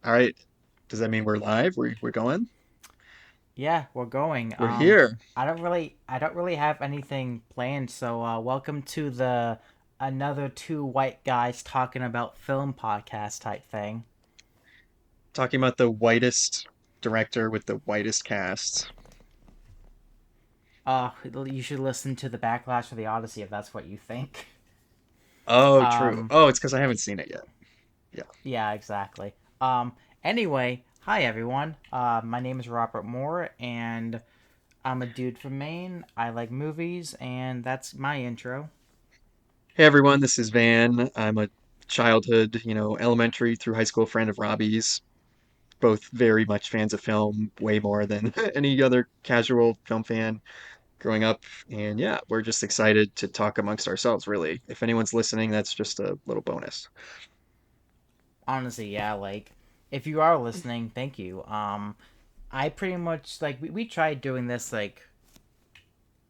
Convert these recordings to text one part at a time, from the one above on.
All right. Does that mean we're live? We're going? Yeah, we're going. We're here. I don't really have anything planned, so welcome to the another two white guys talking about film podcast type thing. Talking about the whitest director with the whitest cast. You should listen to the backlash of the Odyssey if that's what you think. Oh, true. Um, Oh, it's because I haven't seen it yet. Yeah. yeah, exactly. Anyway, hi everyone. My name is Robert Moore, and I'm a dude from Maine. I like movies, and that's my intro. Hey everyone, this is Van. I'm a childhood, elementary through high school friend of Robbie's. Both very much fans of film, way more than any other casual film fan growing up. And yeah, we're just excited to talk amongst ourselves, really. If anyone's listening, that's just a little bonus. Honestly, yeah, like if you are listening, thank you. I pretty much like we tried doing this like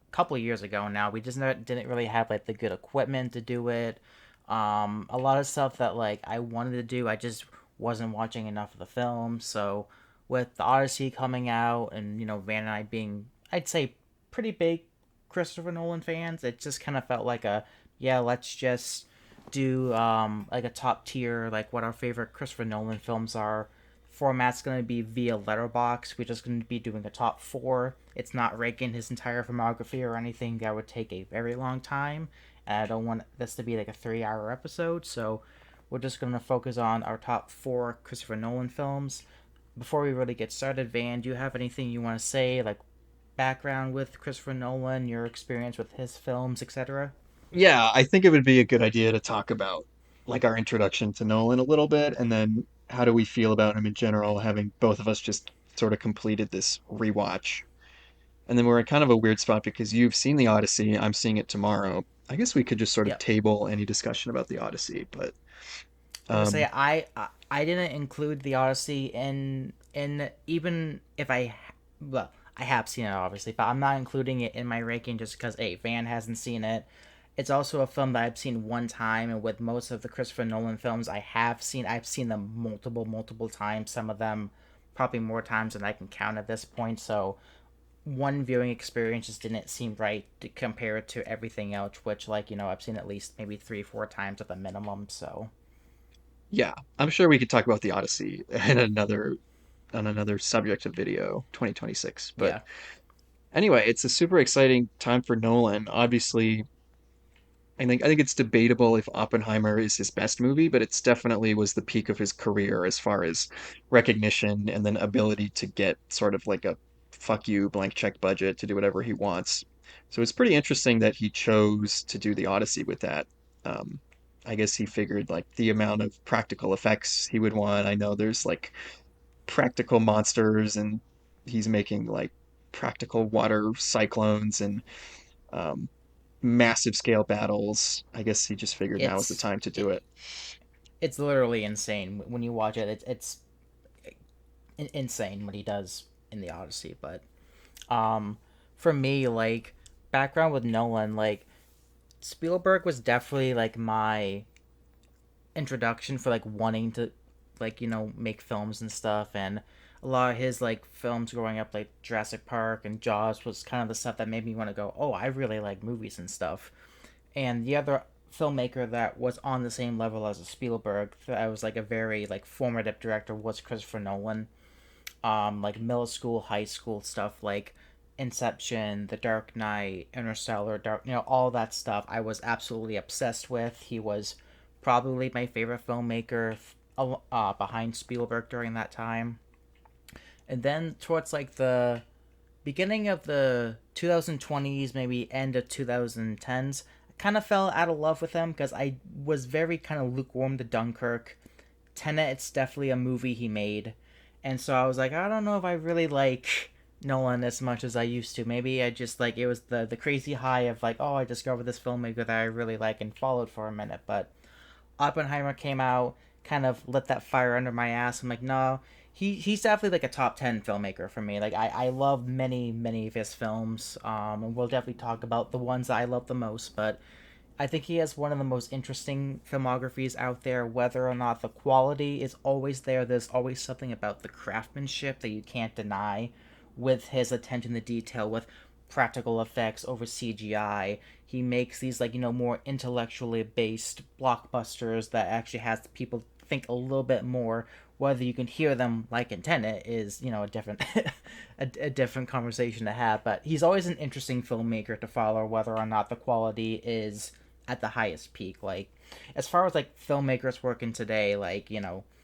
a couple of years ago now. We just didn't really have like the good equipment to do it. A lot of stuff that like I wanted to do, I just wasn't watching enough of the film. So with the Odyssey coming out, and Van and I being, I'd say, pretty big Christopher Nolan fans, it just kind of felt like a yeah, let's just do like a top tier, like what our favorite Christopher Nolan films are. Format's going to be via letterbox. We're just going to be doing a top four. It's not ranking his entire filmography or anything. That would take a very long time, and I don't want this to be like a 3 hour episode. So we're just going to focus on our top four Christopher Nolan films. Before we really get started, Van, do you have anything you want to say, like background with Christopher Nolan, your experience with his films, etc.? Yeah, I think it would be a good idea to talk about like our introduction to Nolan a little bit, and then how do we feel about him in general, having both of us just sort of completed this rewatch. And then we're in kind of a weird spot because you've seen the Odyssey, I'm seeing it tomorrow. I guess we could just sort of Yep. table any discussion about the Odyssey, but I would say um I didn't include the Odyssey in even if well, I have seen it obviously, but I'm not including it in my ranking just because Van hasn't seen it. It's also a film that I've seen one time, and with most of the Christopher Nolan films I've seen them multiple times. Some of them probably more times than I can count at this point. So one viewing experience just didn't seem right to compare it to everything else, which I've seen at least maybe 3 4 times at the minimum. So yeah, I'm sure we could talk about the Odyssey in another on another subject of video 2026. But yeah. anyway, it's a super exciting time for Nolan. Obviously, I think it's debatable if Oppenheimer is his best movie, but it's definitely was the peak of his career as far as recognition and then ability to get sort of like a fuck you blank check budget to do whatever he wants. So it's pretty interesting that he chose to do the Odyssey with that. Um, I guess he figured like the amount of practical effects he would want. I know there's like practical monsters and he's making like practical water cyclones and um, massive scale battles. I guess he just figured now is the it's time to do it, it. it's literally insane when you watch it. It's insane what he does in the Odyssey. But um, for me, like background with Nolan, like Spielberg was definitely like my introduction for like wanting to make films and stuff. And a lot of his like films growing up, like Jurassic Park and Jaws, was kind of the stuff that made me want to go, oh, I really like movies and stuff. And the other filmmaker that was on the same level as a Spielberg, that was like a very like formative director, was Christopher Nolan. Like middle school, high school stuff like Inception, The Dark Knight, Interstellar, all that stuff. I was absolutely obsessed with. He was probably my favorite filmmaker behind Spielberg during that time. And then towards like the beginning of the 2020s, maybe end of 2010s, I kind of fell out of love with him because I was very kind of lukewarm to Dunkirk. Tenet, it's definitely a movie he made. And so I was like, I don't know if I really like Nolan as much as I used to. Maybe I just like it was the crazy high of like, oh, I discovered this filmmaker that I really like and followed for a minute. But Oppenheimer came out, kind of lit that fire under my ass. I'm like, no, he's definitely like a top 10 filmmaker for me. Like I love many of his films. And we'll definitely talk about the ones that I love the most. But I think he has one of the most interesting filmographies out there. Whether or not the quality is always there, there's always something about the craftsmanship that you can't deny with his attention to detail, with practical effects over CGI. He makes these, like, more intellectually based blockbusters that actually has people think a little bit more. Whether you can hear them like in Tenet is, a different a different conversation to have. But he's always an interesting filmmaker to follow, whether or not the quality is at the highest peak. Like, as far as like filmmakers working today, like,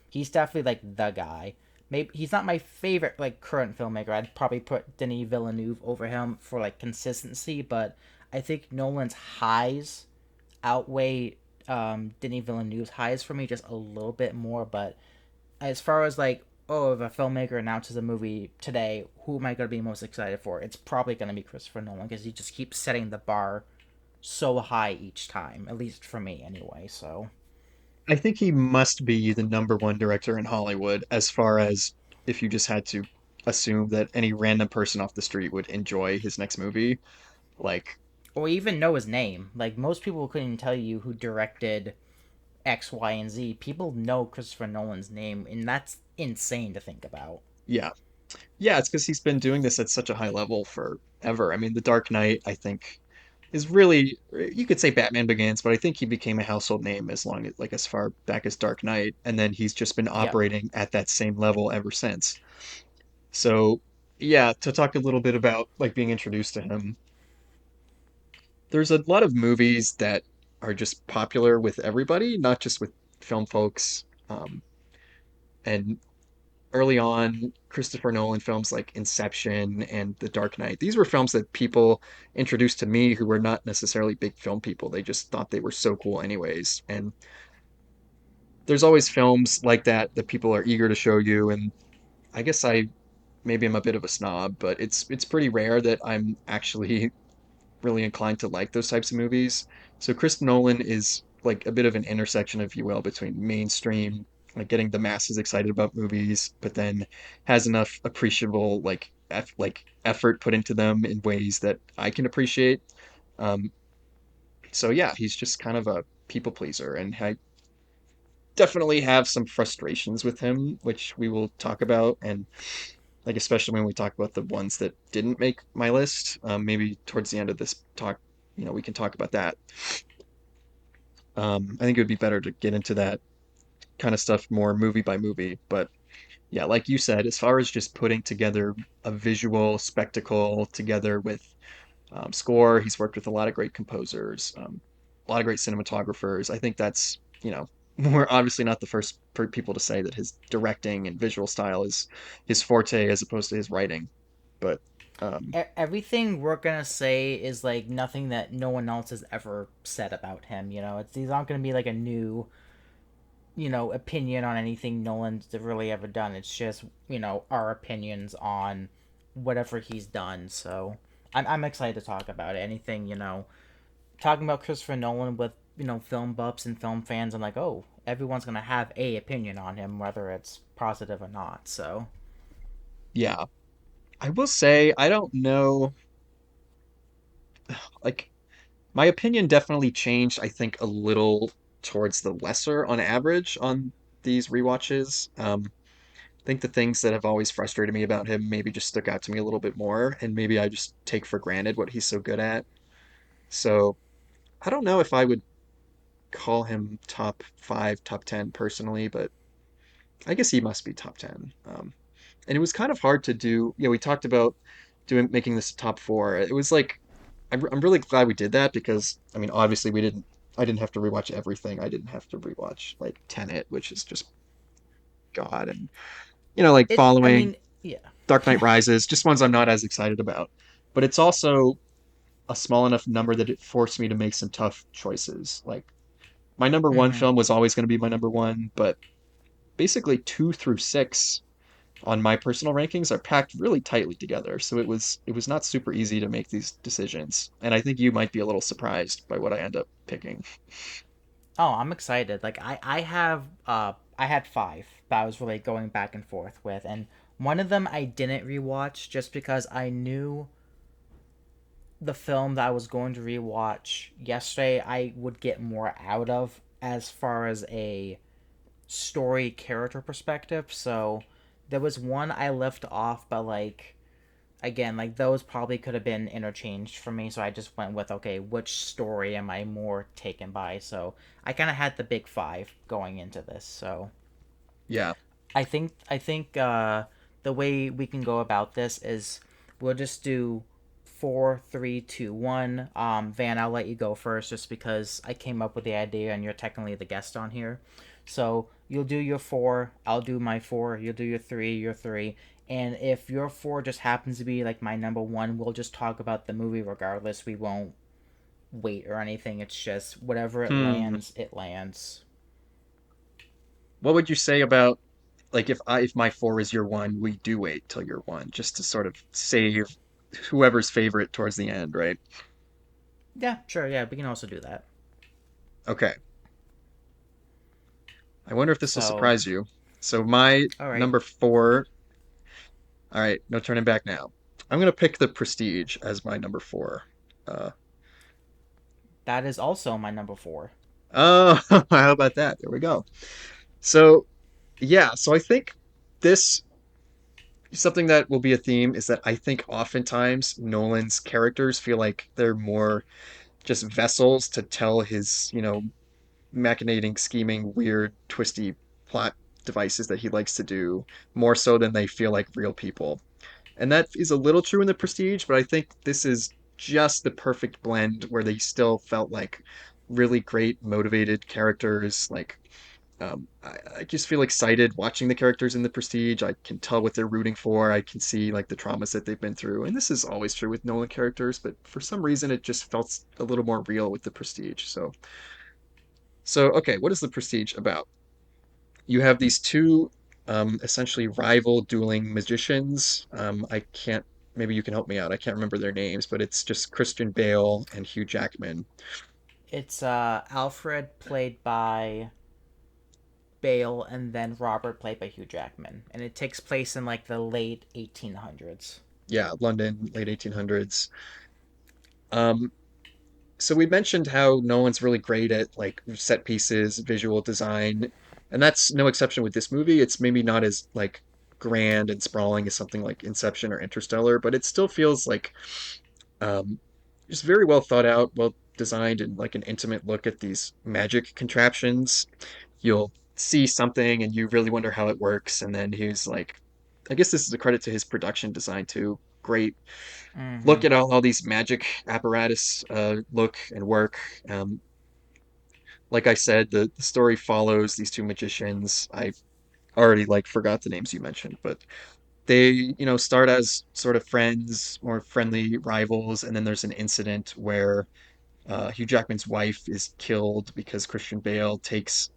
he's definitely like the guy. Maybe he's not my favorite like current filmmaker. I'd probably put Denis Villeneuve over him for like consistency, but I think Nolan's highs outweigh Denis Villeneuve's highs for me just a little bit more. But as far as like, oh, if a filmmaker announces a movie today, who am I going to be most excited for? It's probably going to be Christopher Nolan because he just keeps setting the bar so high each time, at least for me anyway. So, I think he must be the number one director in Hollywood as far as if you just had to assume that any random person off the street would enjoy his next movie. Like, or even know his name. Like, most people couldn't tell you who directed X, Y, and Z. People know Christopher Nolan's name, and that's insane to think about. yeah. Yeah, it's because he's been doing this at such a high level forever. I mean, The Dark Knight, I think, is really, you could say Batman Begins, but I think he became a household name as long as, like, as far back as Dark Knight. And then he's just been Yep. operating at that same level ever since. So, yeah, to talk a little bit about like being introduced to him, there's a lot of movies that are just popular with everybody, not just with film folks. And early on, Christopher Nolan films like Inception and The Dark Knight, these were films that people introduced to me who were not necessarily big film people. They just thought they were so cool anyways. And there's always films like that that people are eager to show you. And I guess maybe I'm a bit of a snob, but it's pretty rare that I'm actually really inclined to like those types of movies. So Chris Nolan is like a bit of an intersection, if you will, between mainstream, like getting the masses excited about movies, but then has enough appreciable like effort put into them in ways that I can appreciate. Um, so yeah, he's just kind of a people pleaser, and I definitely have some frustrations with him, which we will talk about, and like especially when we talk about the ones that didn't make my list. Maybe towards the end of this talk, we can talk about that. I think it would be better to get into that kind of stuff more movie by movie. But yeah, like you said, as far as just putting together a visual spectacle together with score, he's worked with a lot of great composers, a lot of great cinematographers. I think that's, we're obviously not the first people to say that his directing and visual style is his forte as opposed to his writing. But um, Everything we're gonna say is like nothing that no one else has ever said about him. It's these aren't gonna be like a new, opinion on anything Nolan's really ever done. It's just our opinions on whatever he's done. So I'm excited to talk about it. Anything talking about Christopher Nolan with film buffs and film fans. I'm like, oh, everyone's gonna have a opinion on him, whether it's positive or not. So yeah, I will say I don't know, like my opinion definitely changed, I think, a little towards the lesser on average on these rewatches. I think the things that have always frustrated me about him maybe just stuck out to me a little bit more, and maybe I just take for granted what he's so good at. So I don't know if I would call him top five, top 10 personally, but I guess he must be top 10. And it was kind of hard to do. Yeah, we talked about making this a top four. It was like I'm really glad we did that because I mean obviously I didn't have to rewatch everything. I didn't have to rewatch like Tenet, which is just God, and like it's. I following mean, yeah. Dark Knight Rises, just ones I'm not as excited about. But it's also a small enough number that it forced me to make some tough choices. Like my number one Mm-hmm. film was always going to be my number one, but basically two through six on my personal rankings are packed really tightly together. So it was not super easy to make these decisions. And I think you might be a little surprised by what I end up picking. Oh, I'm excited. Like I had five that I was really going back and forth with, and one of them I didn't rewatch just because I knew the film that I was going to rewatch yesterday, I would get more out of as far as a story character perspective. So there was one I left off, but like again, like those probably could have been interchanged for me. So I just went with okay, which story am I more taken by? So I kind of had the big five going into this. So Yeah. I think the way we can go about this is we'll just do four, three, two, one. Van, I'll let you go first, just because I came up with the idea and you're technically the guest on here. So you'll do your four, I'll do my four. You'll do your three, and if your four just happens to be like my number one, we'll just talk about the movie regardless. We won't wait or anything. It's just whatever it Hmm. lands, it lands. What would you say about like if my four is your one, we do wait till you're one, just to sort of save whoever's favorite towards the end, right? Yeah, sure. Yeah, we can also do that. Okay. I wonder if this will So, surprise you. So my all right. number four, all right, no turning back now. I'm gonna pick The Prestige as my number four. Uh, That is also my number four. oh, how about that? There we go. So yeah, so I think this something that will be a theme is that I think oftentimes Nolan's characters feel like they're more just vessels to tell his, machinating, scheming, weird, twisty plot devices that he likes to do more so than they feel like real people. And that is a little true in The Prestige, but I think this is just the perfect blend where they still felt like really great, motivated characters. I just feel excited watching the characters in The Prestige. I can tell what they're rooting for. I can see like the traumas that they've been through. And this is always true with Nolan characters, but for some reason it just felt a little more real with The Prestige. So okay, what is The Prestige about? You have these two essentially rival dueling magicians. I can't, maybe you can help me out. I can't remember their names, but it's just Christian Bale and Hugh Jackman. It's Alfred played by Bale and then Robert played by Hugh Jackman. And it takes place in like the late 1800s. Yeah, London, late 1800s. Um, so we mentioned how Nolan's really great at like set pieces, visual design, and that's no exception with this movie. It's maybe not as like grand and sprawling as something like Inception or Interstellar, but it still feels like um, just very well thought out, well designed, and like an intimate look at these magic contraptions. You'll see something and you really wonder how it works, and then he's like, I guess this is a credit to his production design too. Great Mm-hmm. look at all these magic apparatus look and work. Um, like I said, the story follows these two magicians. I already like forgot the names you mentioned, but they, start as sort of friends or friendly rivals, and then there's an incident where Hugh Jackman's wife is killed because Christian Bale takes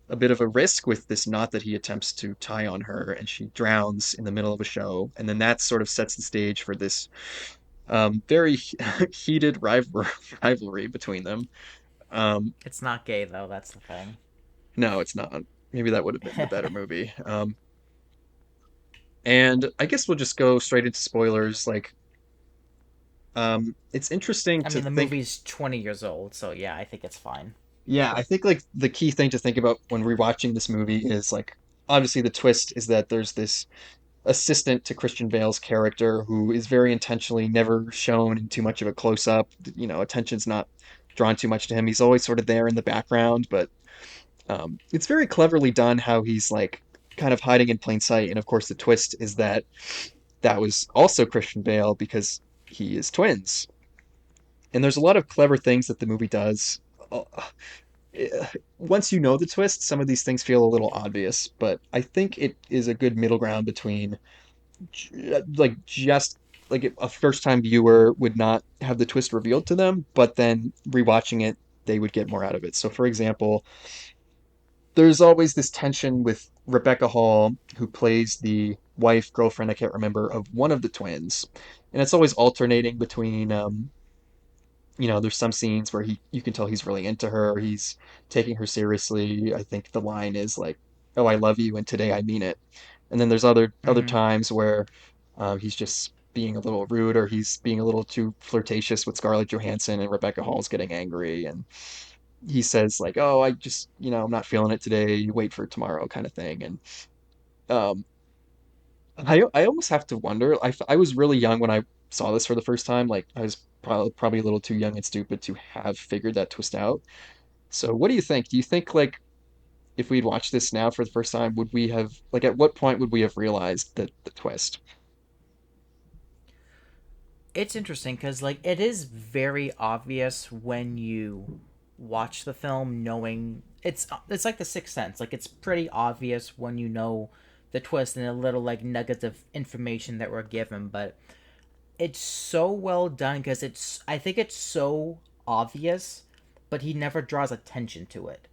a bit of a risk with this knot that he attempts to tie on her, and she drowns in the middle of a show. And then that sort of sets the stage for this very heated rivalry between them. Um, It's not gay though, that's the thing. no, it's not. Maybe that would have been the better movie. And I guess we'll just go straight into spoilers. It's interesting I to mean, the think. movie's 20 years old, so yeah, I think it's fine. Yeah, I think like the key thing to think about when rewatching this movie is like obviously the twist is that there's this assistant to Christian Bale's character who is very intentionally never shown in too much of a close up. Attention's not drawn too much to him. He's always sort of there in the background, but it's very cleverly done how he's like kind of hiding in plain sight. And of course, the twist is that that was also Christian Bale because he is twins. And there's a lot of clever things that the movie does. Uh, Once you know the twist, some of these things feel a little obvious, but I think it is a good middle ground between like just like a first time viewer would not have the twist revealed to them, but then rewatching it, they would get more out of it. So, for example, there's always this tension with Rebecca Hall, who plays the wife, girlfriend, I can't remember, of one of the twins. And it's always alternating between, there's some scenes where you can tell he's really into her, he's taking her seriously. I think the line is like, "Oh, I love you, and today I mean it." And then there's other Mm-hmm. times where he's just being a little rude or he's being a little too flirtatious with Scarlett Johansson and Rebecca Hall's getting angry and he says like, "Oh, I just, I'm not feeling it today. You wait for tomorrow," kind of thing. And um, I almost have to wonder. I was really young when I saw this for the first time. Like I was probably a little too young and stupid to have figured that twist out. So what do you think? Do you think like if we'd watched this now for the first time, would we have like at what point would we have realized the twist? It's interesting because like it is very obvious when you watch the film, knowing it's like the Sixth Sense. Like it's pretty obvious when you know the twist and the little like nuggets of information that were given, but it's so well done because I think it's so obvious, but he never draws attention to it.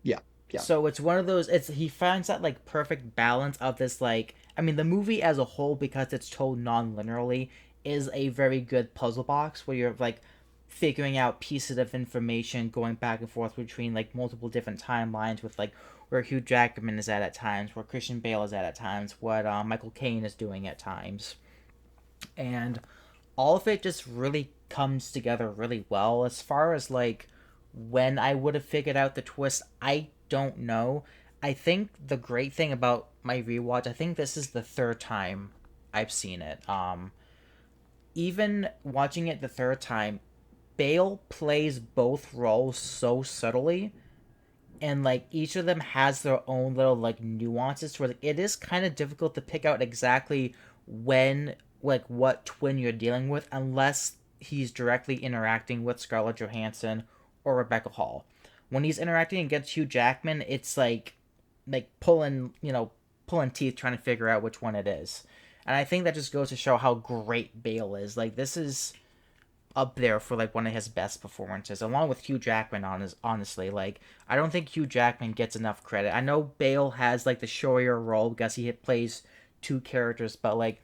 Yeah, yeah, So it's one of those. It's he finds that like perfect balance of this like. I mean, the movie as a whole, because it's told non-linearly, is a very good puzzle box where you're like figuring out pieces of information going back and forth between like multiple different timelines with like where Hugh Jackman is at times, where Christian Bale is at times, what Michael Caine is doing at times, and all of it just really comes together really well. As far as like when I would have figured out the twist, I don't know. I think the great thing about my rewatch, I think this is the third time I've seen it. Even watching it the third time, Bale plays both roles so subtly, and like each of them has their own little like nuances where like, it is kind of difficult to pick out exactly when like what twin you're dealing with unless he's directly interacting with Scarlett Johansson or Rebecca Hall. When he's interacting against Hugh Jackman, it's like pulling, pulling teeth trying to figure out which one it is. And I think that just goes to show how great Bale is. Like this is up there for like one of his best performances, along with Hugh Jackman. Honestly, like I don't think Hugh Jackman gets enough credit. I know Bale has like the showier role because he plays two characters, but like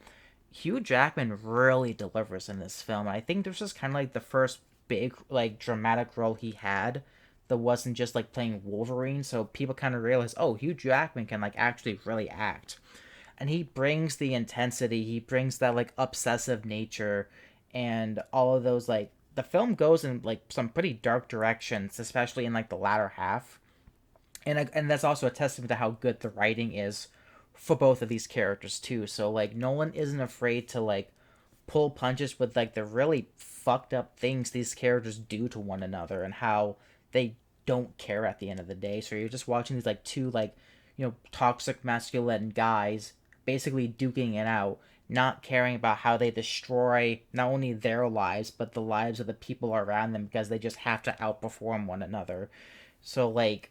Hugh Jackman really delivers in this film. I think this was kind of like the first big like dramatic role he had that wasn't just like playing Wolverine. So people kind of realize, oh, Hugh Jackman can like actually really act, and he brings the intensity. He brings that like obsessive nature and all of those like the film goes in like some pretty dark directions, especially in like the latter half. And that's also a testament to how good the writing is for both of these characters too. So like Nolan isn't afraid to like pull punches with like the really fucked up things these characters do to one another and how they don't care at the end of the day. So you're just watching these like two like toxic masculine guys basically duking it out, not caring about how they destroy not only their lives but the lives of the people around them because they just have to outperform one another. So like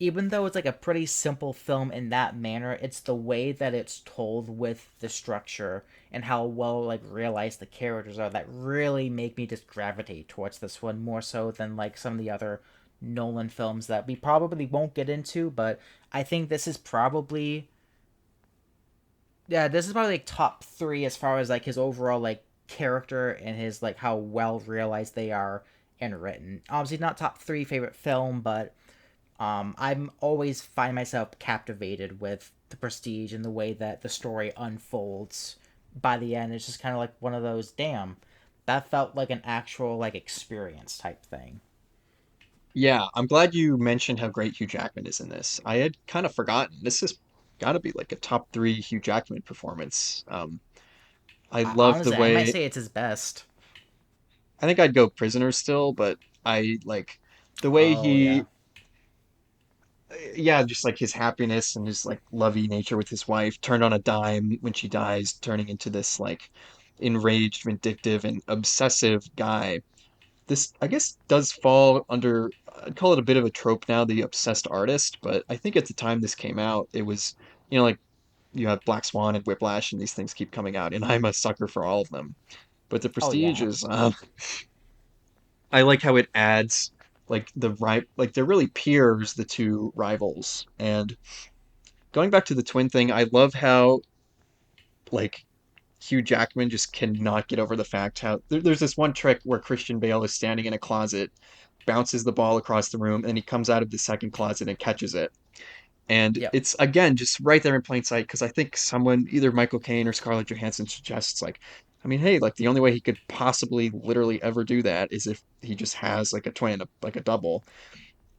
even though it's like a pretty simple film in that manner, it's the way that it's told with the structure and how well like realized the characters are that really make me just gravitate towards this one more so than like some of the other Nolan films that we probably won't get into, but I think this is probably this is probably like top 3 as far as like his overall like character and his like how well realized they are and written. Obviously not top 3 favorite film, but I'm always find myself captivated with the Prestige and the way that the story unfolds. By the end, it's just kind of like one of those damn. That felt like an actual like experience type thing. yeah. I'm glad you mentioned how great Hugh Jackman is in this. I had kind of forgotten. This has got to be like a top three Hugh Jackman performance. I love the Honestly, I might way. say it's his best. I think I'd go Prisoner still, but I like the way Oh yeah. he, yeah, just like his happiness and his like lovey nature with his wife turned on a dime when she dies, turning into this like enraged, vindictive, and obsessive guy. This, I guess, does fall under, I'd call it a bit of a trope now, the obsessed artist, but I think at the time this came out, it was, like you have Black Swan and Whiplash, and these things keep coming out, and I'm a sucker for all of them. But The Oh Prestige yeah. is, I like how it adds like like they're really peers, the two rivals. And going back to the twin thing, I love how like Hugh Jackman just cannot get over the fact how there's this one trick where Christian Bale is standing in a closet, bounces the ball across the room, and he comes out of the second closet and catches it. And Yep. it's again just right there in plain sight because I think someone, either Michael Caine or Scarlett Johansson, suggests like, I mean, hey, like the only way he could possibly literally ever do that is if he just has like a twin, like a double.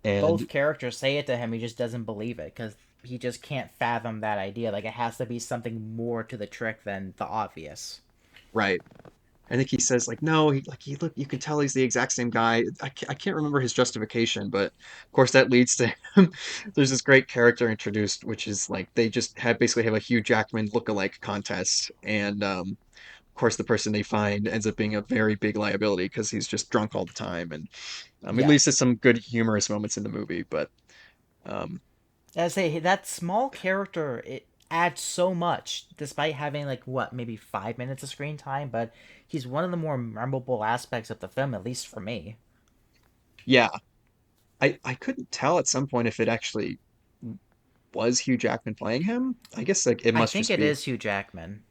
And Both characters say it to him, he just doesn't believe it because he just can't fathom that idea. Like it has to be something more to the trick than the obvious. right, I think he says like, no, he look, you can tell he's the exact same guy. I can't remember his justification, but of course that leads to him. There's this great character introduced, which is like they just have basically have a Hugh Jackman look-alike contest, and of course the person they find ends up being a very big liability because he's just drunk all the time, and it Yeah. leads to some good humorous moments in the movie. But um, As I say, that small character, it adds so much, despite having like what, maybe 5 minutes of screen time, but he's one of the more memorable aspects of the film, at least for me. yeah, I couldn't tell at some point if it actually was Hugh Jackman playing him. I guess like it I must think just it be. is Hugh Jackman.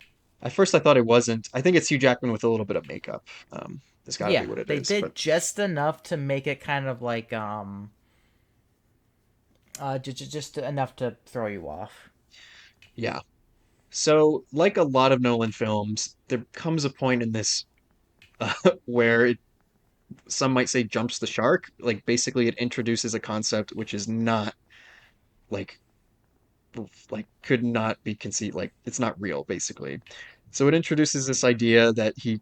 At first, I thought it wasn't. I think it's Hugh Jackman with a little bit of makeup. That's got to be Yeah, what it they is. But did just enough to make it kind of like just enough to throw you off. yeah. So, like a lot of Nolan films, there comes a point in this where some might say jumps the shark. Like basically, it introduces a concept which is not like could not be conceived. Like it's not real, basically. So it introduces this idea that he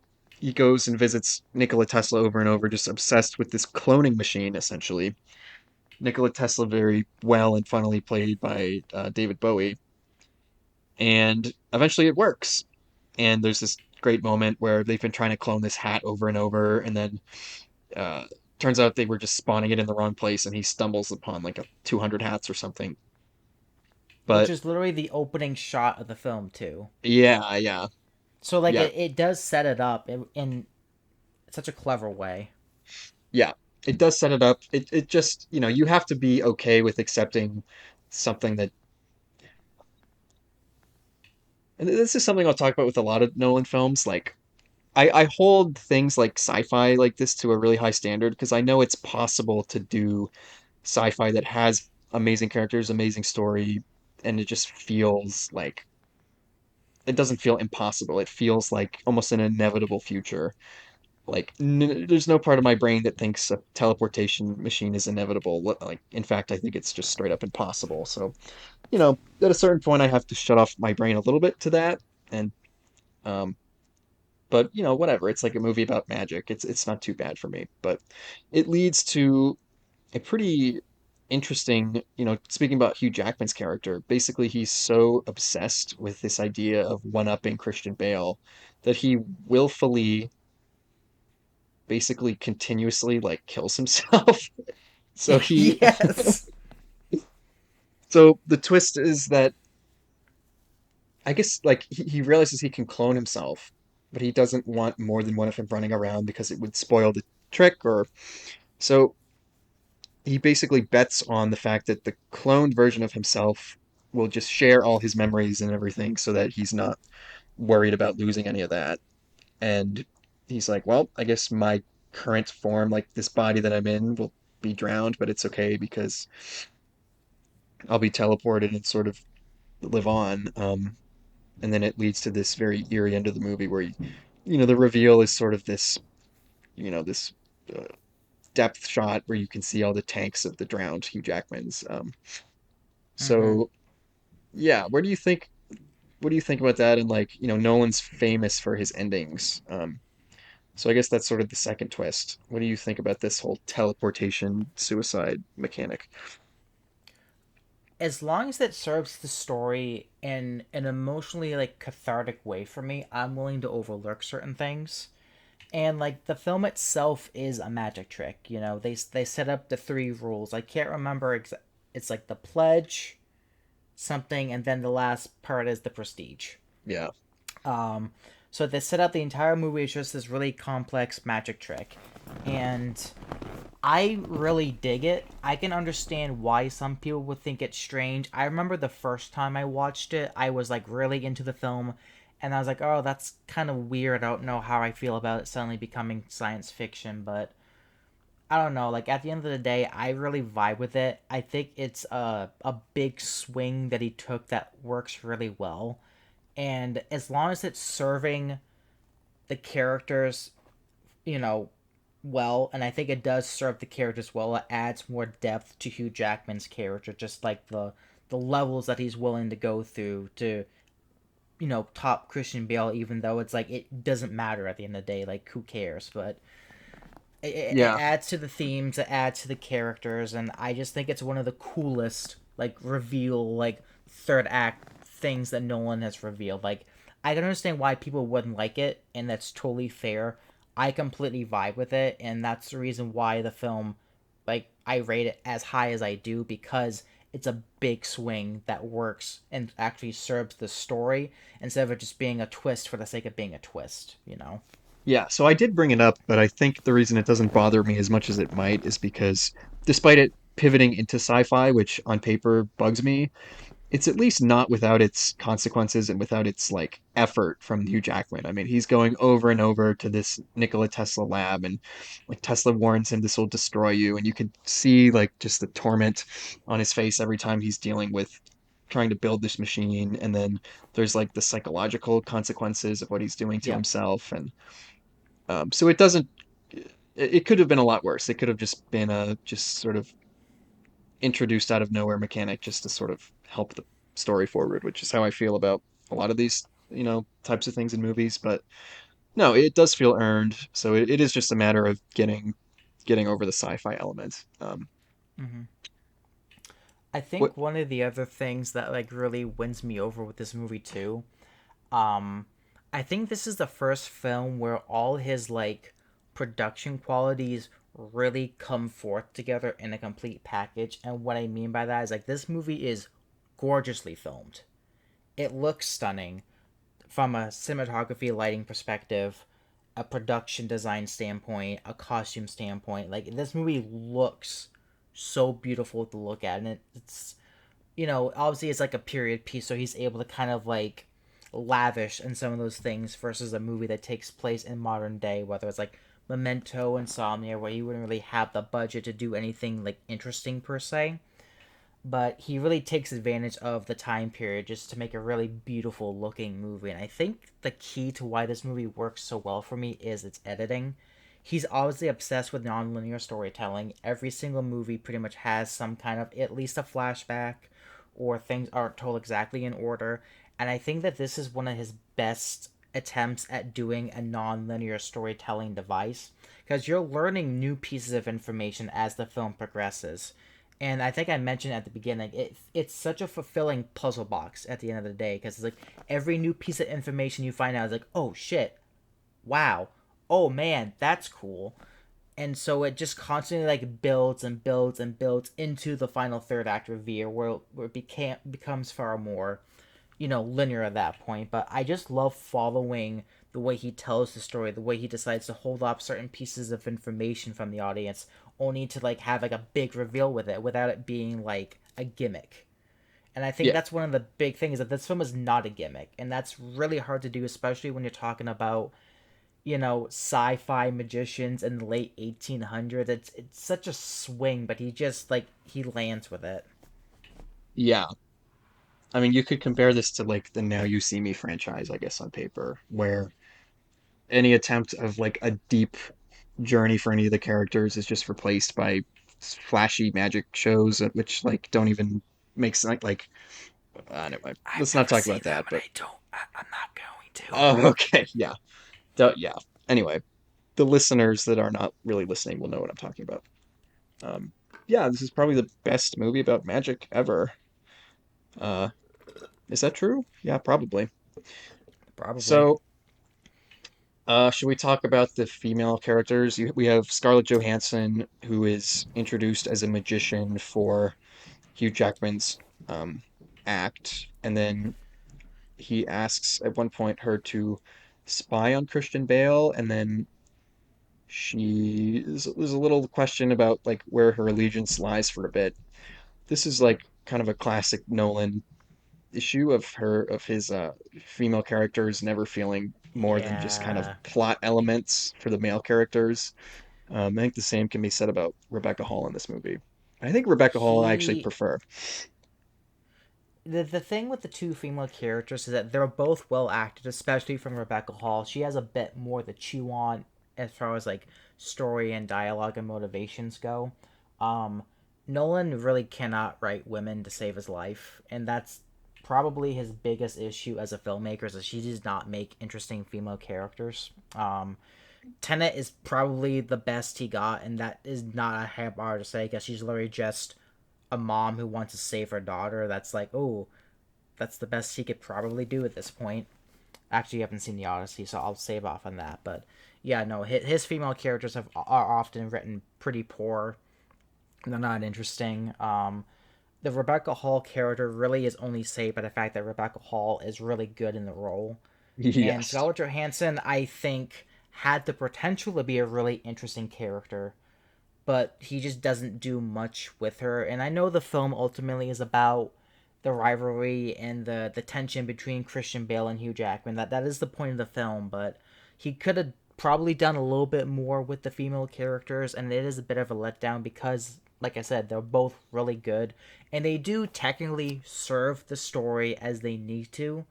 goes and visits Nikola Tesla over and over, just obsessed with this cloning machine, essentially. Nikola Tesla very well and funnily played by David Bowie, and eventually it works. And there's this great moment where they've been trying to clone this hat over and over, and then uh, turns out they were just spawning it in the wrong place, and he stumbles upon like a 200 hats or something. Which But is literally the opening shot of the film too. yeah, yeah, So like yeah, it does set it up in such a clever way. yeah. It does set it up. It just, you have to be okay with accepting something that, and this is something I'll talk about with a lot of Nolan films. Like I hold things like sci-fi like this to a really high standard because I know it's possible to do sci-fi that has amazing characters, amazing story, and it just feels like it doesn't feel impossible. It feels like almost an inevitable future. Like there's no part of my brain that thinks a teleportation machine is inevitable. Like in fact, I think it's just straight up impossible. So, at a certain point, I have to shut off my brain a little bit to that, and um, but whatever. It's like a movie about magic. It's not too bad for me, but it leads to a pretty interesting, speaking about Hugh Jackman's character. Basically, he's so obsessed with this idea of one-upping Christian Bale that he willfully, basically continuously like kills himself. So he, Yes. so the twist is that I guess like he realizes he can clone himself, but he doesn't want more than one of him running around because it would spoil the trick. Or so he basically bets on the fact that the cloned version of himself will just share all his memories and everything so that he's not worried about losing any of that. And he's like, well, I guess my current form, like this body that I'm in, will be drowned, but it's okay because I'll be teleported and sort of live on. And then it leads to this very eerie end of the movie where, the reveal is sort of this uh, depth shot where you can see all the tanks of the drowned Hugh Jackmans. Mm-hmm. So yeah, what do you think about that? And like, Nolan's famous for his endings. So I guess that's sort of the second twist. What do you think about this whole teleportation suicide mechanic? As long as it serves the story in an emotionally like cathartic way for me, I'm willing to overlook certain things. And like the film itself is a magic trick. They set up the three rules. I can't remember it's like the pledge, something, and then the last part is the prestige. Yeah. Um, so they set up the entire movie as just this really complex magic trick, and I really dig it. I can understand why some people would think it's strange. I remember the first time I watched it, I was like really into the film, and I was like, "Oh, that's kind of weird. I don't know how I feel about it suddenly becoming science fiction." But I don't know. Like at the end of the day, I really vibe with it. I think it's a big swing that he took that works really well, and as long as it's serving the characters, you know, well, and I think it does serve the characters well. It adds more depth to Hugh Jackman's character, just like the levels that he's willing to go through to top Christian Bale. Even though it's like it doesn't matter at the end of the day, like who cares? But it Yeah, adds to the themes, it adds to the characters, and I just think it's one of the coolest like reveal like third act things that Nolan has revealed. Like I can understand why people wouldn't like it, and that's totally fair. I completely vibe with it, and that's the reason why the film, like I rate it as high as I do because it's a big swing that works and actually serves the story instead of it just being a twist for the sake of being a twist. You know. yeah. So I did bring it up, but I think the reason it doesn't bother me as much as it might is because despite it pivoting into sci-fi, which on paper bugs me, it's at least not without its consequences and without its like effort from Hugh Jackman. I mean, he's going over and over to this Nikola Tesla lab, and like Tesla warns him this will destroy you, and you can see like just the torment on his face every time he's dealing with trying to build this machine. And then there's like the psychological consequences of what he's doing to Yep. himself, and so it doesn't. It could have been a lot worse. It could have just been a just sort of introduced out of nowhere mechanic just to sort of help the story forward, which is how I feel about a lot of these, types of things in movies. But no, it does feel earned. So it is just a matter of getting over the sci-fi element. Mm-hmm. I What? think one of the other things that like really wins me over with this movie too, um, I think this is the first film where all his like production qualities really come forth together in a complete package. And what I mean by that is like this movie is gorgeously filmed. It looks stunning from a cinematography lighting perspective, a production design standpoint, a costume standpoint. Like this movie looks so beautiful to look at, and it's obviously it's like a period piece, so he's able to kind of like lavish in some of those things versus a movie that takes place in modern day, whether it's like Memento, Insomnia, where you wouldn't really have the budget to do anything like interesting per se. But he really takes advantage of the time period just to make a really beautiful looking movie. And I think the key to why this movie works so well for me is its editing. He's obviously obsessed with nonlinear storytelling. Every single movie pretty much has some kind of at least a flashback or things aren't told exactly in order. And I think that this is one of his best attempts at doing a non-linear storytelling device because you're learning new pieces of information as the film progresses. And I think I mentioned at the beginning, it's such a fulfilling puzzle box at the end of the day because it's like every new piece of information you find out is like, oh shit, wow, oh man, that's cool. And so it just constantly like builds and builds and builds into the final third act reveal where it becomes far more linear at that point. But I just love following the way he tells the story, the way he decides to hold up certain pieces of information from the audience, only to like have like a big reveal with it without it being like a gimmick. And I think Yeah, that's one of the big things that this film is not a gimmick, and that's really hard to do, especially when you're talking about sci-fi magicians in the late 1800s. It's such a swing, but he just like he lands with it. yeah. I mean, you could compare this to like the Now You See Me franchise, I guess, on paper, where any attempt of like a deep journey for any of the characters is just replaced by flashy magic shows, which like don't even make sense. Like, anyway, I've let's not never talk seen about them, that. and But I'm not going to. oh, okay, yeah, yeah. Anyway, the listeners that are not really listening will know what I'm talking about. Um, yeah, this is probably the best movie about magic ever. Uh, is that true? Yeah, probably. Probably. So, should we talk about the female characters? We have Scarlett Johansson, who is introduced as a magician for Hugh Jackman's um, act, and then he asks at one point her to spy on Christian Bale, and then there's a little question about like where her allegiance lies for a bit. This is like kind of a classic Nolan issue of his female characters never feeling more than just kind of Yeah. plot elements for the male characters. I think the same can be said about Rebecca Hall in this movie. I think Rebecca Hall I actually He prefer. the thing with the two female characters is that they're both well acted, especially from Rebecca Hall. She has a bit more to chew on as far as like story and dialogue and motivations go. Um, Nolan really cannot write women to save his life, and that's probably his biggest issue as a filmmaker is that she does not make interesting female characters. Tenet is probably the best he got, and that is not a high bar to say because she's literally just a mom who wants to save her daughter. That's like, oh, that's the best he could probably do at this point. Actually, you haven't seen the Odyssey, so I'll save off on that. But yeah, no, his female characters are often written pretty poor. They're not interesting. The Rebecca Hall character really is only saved by the fact that Rebecca Hall is really good in the role. And Yes. Scarlett Johansson, I think, had the potential to be a really interesting character, but he just doesn't do much with her. And I know the film ultimately is about the rivalry and the tension between Christian Bale and Hugh Jackman. That is the point of the film, but he could have probably done a little bit more with the female characters, and it is a bit of a letdown because, like I said, they're both really good, and they do technically serve the story as they need to,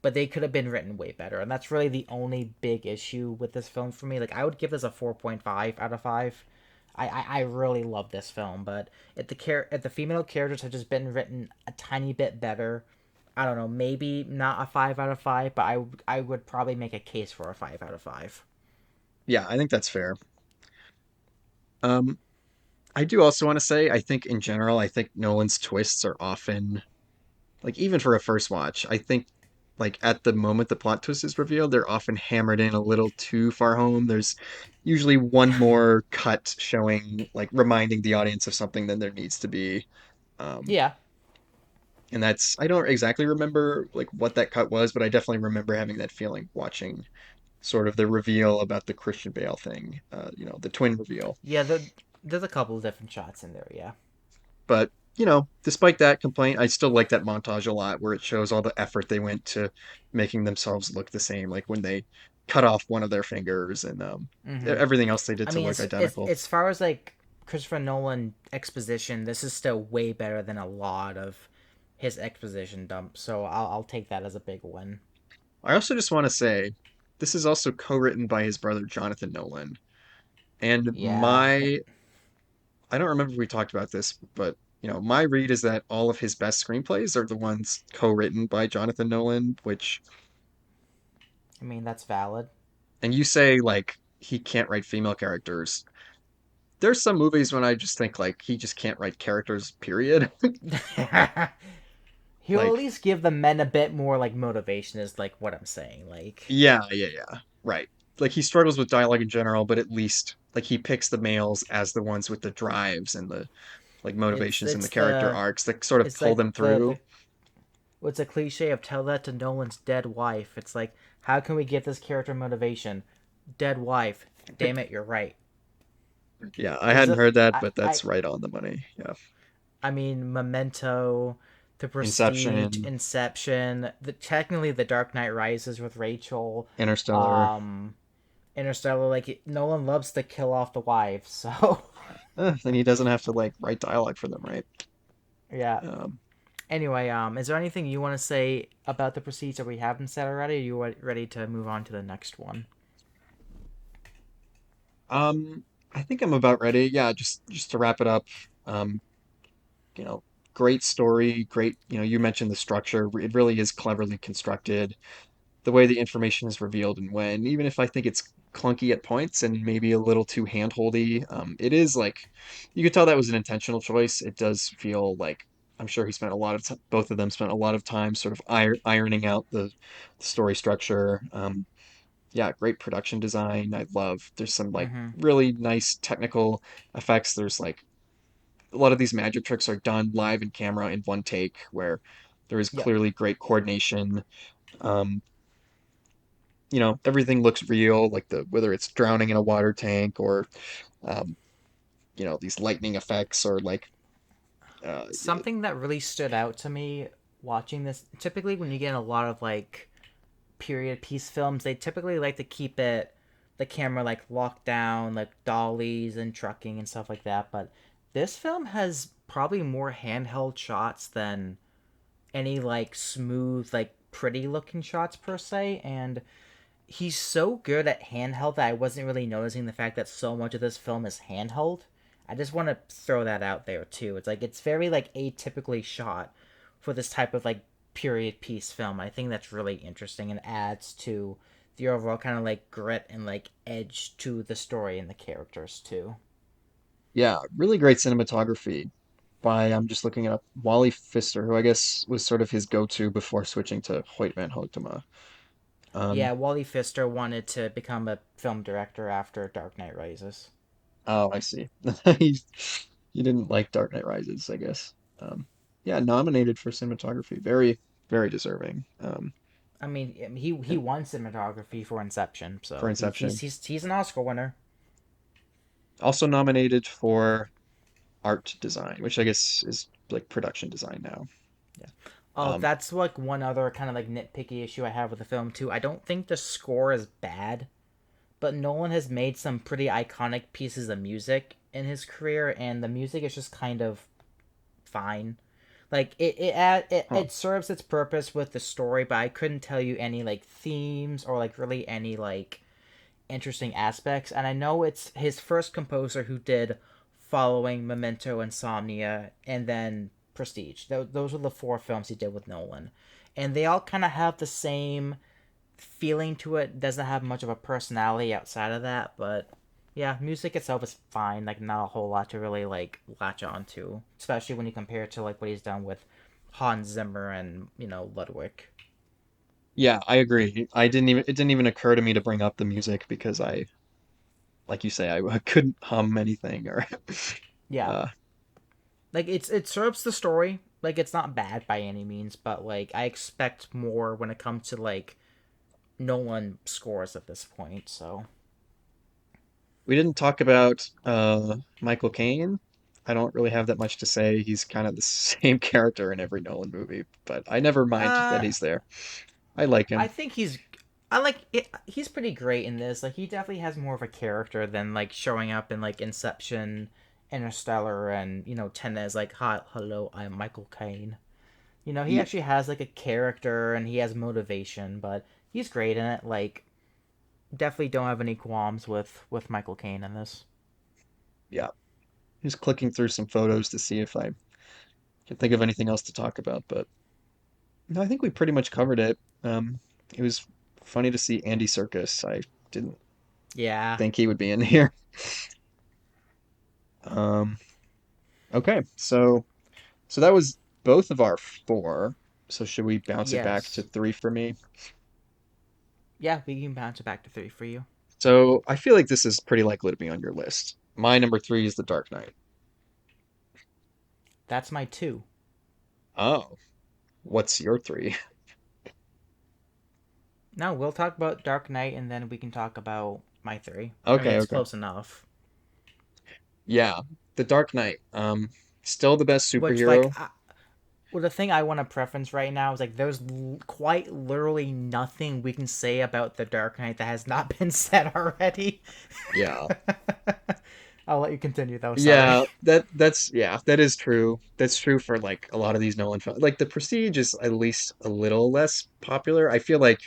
but they could have been written way better, and that's really the only big issue with this film for me. Like I would give this a 4.5 out of 5. I really love this film, but if the female characters had just been written a tiny bit better, I don't know, maybe not a 5 out of 5, but I would probably make a case for a 5 out of 5. Yeah, I think that's fair. Um, I do also want to say, I think in general, I think Nolan's twists are often like even for a first watch, I think like at the moment the plot twist is revealed, they're often hammered in a little too far home. There's usually one more cut showing like reminding the audience of something than there needs to be. Um, Yeah, and that's I don't exactly remember like what that cut was, but I definitely remember having that feeling watching sort of the reveal about the Christian Bale thing, the twin reveal. yeah. There's a couple of different shots in there. Yeah. But, despite that complaint, I still like that montage a lot where it shows all the effort they went to making themselves look the same, like when they cut off one of their fingers and Mm-hmm. everything else they did I to mean, look it's identical. as far as like Christopher Nolan exposition, this is still way better than a lot of his exposition dump. So I'll take that as a big win. I also just want to say this is also co-written by his brother Jonathan Nolan. And Yeah, I don't remember if we talked about this, but my read is that all of his best screenplays are the ones co-written by Jonathan Nolan, which I mean that's valid. and you say like he can't write female characters. There's some movies when I just think like he just can't write characters, period. He'll at Like, least give the men a bit more like motivation. Is like what I'm saying. Like yeah, yeah, yeah. Right. Like he struggles with dialogue in general, but at least like he picks the males as the ones with the drives and the like it's motivations and the it's character the arcs that sort of it's pull like them the through. what's a cliche of tell that to Nolan's dead wife. It's like how can we give this character motivation? Dead wife. Damn it, you're right. Yeah, I Is hadn't it? heard that, I but I that's right on the money. Yeah. I mean Memento, The Prestige, Inception, Inception. Technically The Dark Knight Rises with Rachel. Interstellar. Um, Interstellar. Like Nolan loves to kill off the wives. So Then he doesn't have to like write dialogue for them, right? yeah. Um, Anyway, is there anything you want to say about the Prestige that we haven't said already? Or are you ready to move on to the next one? um, I think I'm about ready. Yeah, just to wrap it up. Um, you know, great story, great, you mentioned the structure. It really is cleverly constructed. The way the information is revealed and when, even if I think it's clunky at points and maybe a little too handholdy, it is like you could tell that was an intentional choice. It does feel like I'm sure he spent a lot of both of them spent a lot of time sort of ironing out the story structure. Yeah, great production design. I love. There's some like Mm-hmm. really nice technical effects. There's like a lot of these magic tricks are done live in camera in one take, where there is Yep. clearly great coordination. Um, everything looks real, like the whether it's drowning in a water tank or um, these lightning effects or like uh, Something that really stood out to me watching this. Typically, when you get a lot of like period piece films, they typically like to keep it the camera like locked down, like dollies and trucking and stuff like that. But this film has probably more handheld shots than any like smooth, like pretty looking shots per se. And he's so good at handheld that I wasn't really noticing the fact that so much of this film is handheld. I just want to throw that out there too. It's like it's very like atypically shot for this type of like period piece film. I think that's really interesting and adds to the overall kind of like grit and like edge to the story and the characters too. Yeah, really great cinematography by, I'm just looking it up, Wally Pfister, who I guess was sort of his go-to before switching to Hoyt van Hoytema. Um, Yeah, Wally Pfister wanted to become a film director after Dark Knight Rises. oh, I see. He, he didn't like Dark Knight Rises, I guess. Um, yeah, nominated for cinematography. Very, very deserving. I mean, he And won cinematography for Inception, for so Inception. he's an Oscar winner. Also nominated for art design, which I guess is like production design now. Yeah. Oh, Um, that's like one other kind of like nitpicky issue I have with the film too. I don't think the score is bad, but Nolan has made some pretty iconic pieces of music in his career, and the music is just kind of fine. Like huh, it serves its purpose with the story, but I couldn't tell you any like themes or like really any like interesting aspects. And I know it's his first composer who did Following, Memento, Insomnia, and then Prestige. Those were the four films he did with Nolan, and they all kind of have the same feeling to it. Doesn't have much of a personality outside of that, but yeah, music itself is fine. Like not a whole lot to really like latch on to, especially when you compare it to like what he's done with Hans Zimmer and Ludwig. yeah, I agree. It didn't even occur to me to bring up the music because like you say, I couldn't hum anything or, Yeah, uh, like it serves the story. Like it's not bad by any means, but like I expect more when it comes to like Nolan scores at this point. So we didn't talk about Michael Caine. I don't really have that much to say. He's kind of the same character in every Nolan movie, but I never mind that uh he's there. I like I him. think I like it. He's pretty great in this. Like he definitely has more of a character than like showing up in like Inception, Interstellar, and Tenet as like, hi, hello, I'm Michael Caine. He Yeah, actually has like a character and he has motivation, but he's great in it. Like definitely don't have any qualms with Michael Caine in this. yeah. Just clicking through some photos to see if I can think of anything else to talk about, but no, I think we pretty much covered it. It was funny to see Andy Serkis. I didn't Yeah. think he would be in here. Um, okay, so that was both of our four. So should we bounce it back to Yes. three for me? Yeah, we can bounce it back to three for you. So I feel like this is pretty likely to be on your list. My number three is The Dark Knight. That's my two. Oh, what's your three? Now we'll talk about Dark Knight and then we can talk about my three. I mean, Okay, it's okay. close enough. Yeah, The Dark Knight. Still the best Which, like, superhero. well, the thing I want to preference right now is like, there's quite literally nothing we can say about the Dark Knight that has not been said already. Yeah. I'll let you continue though. Sorry. Yeah, that's yeah, that is true. That's true for like a lot of these Nolan films. Like The Prestige is at least a little less popular. I feel like,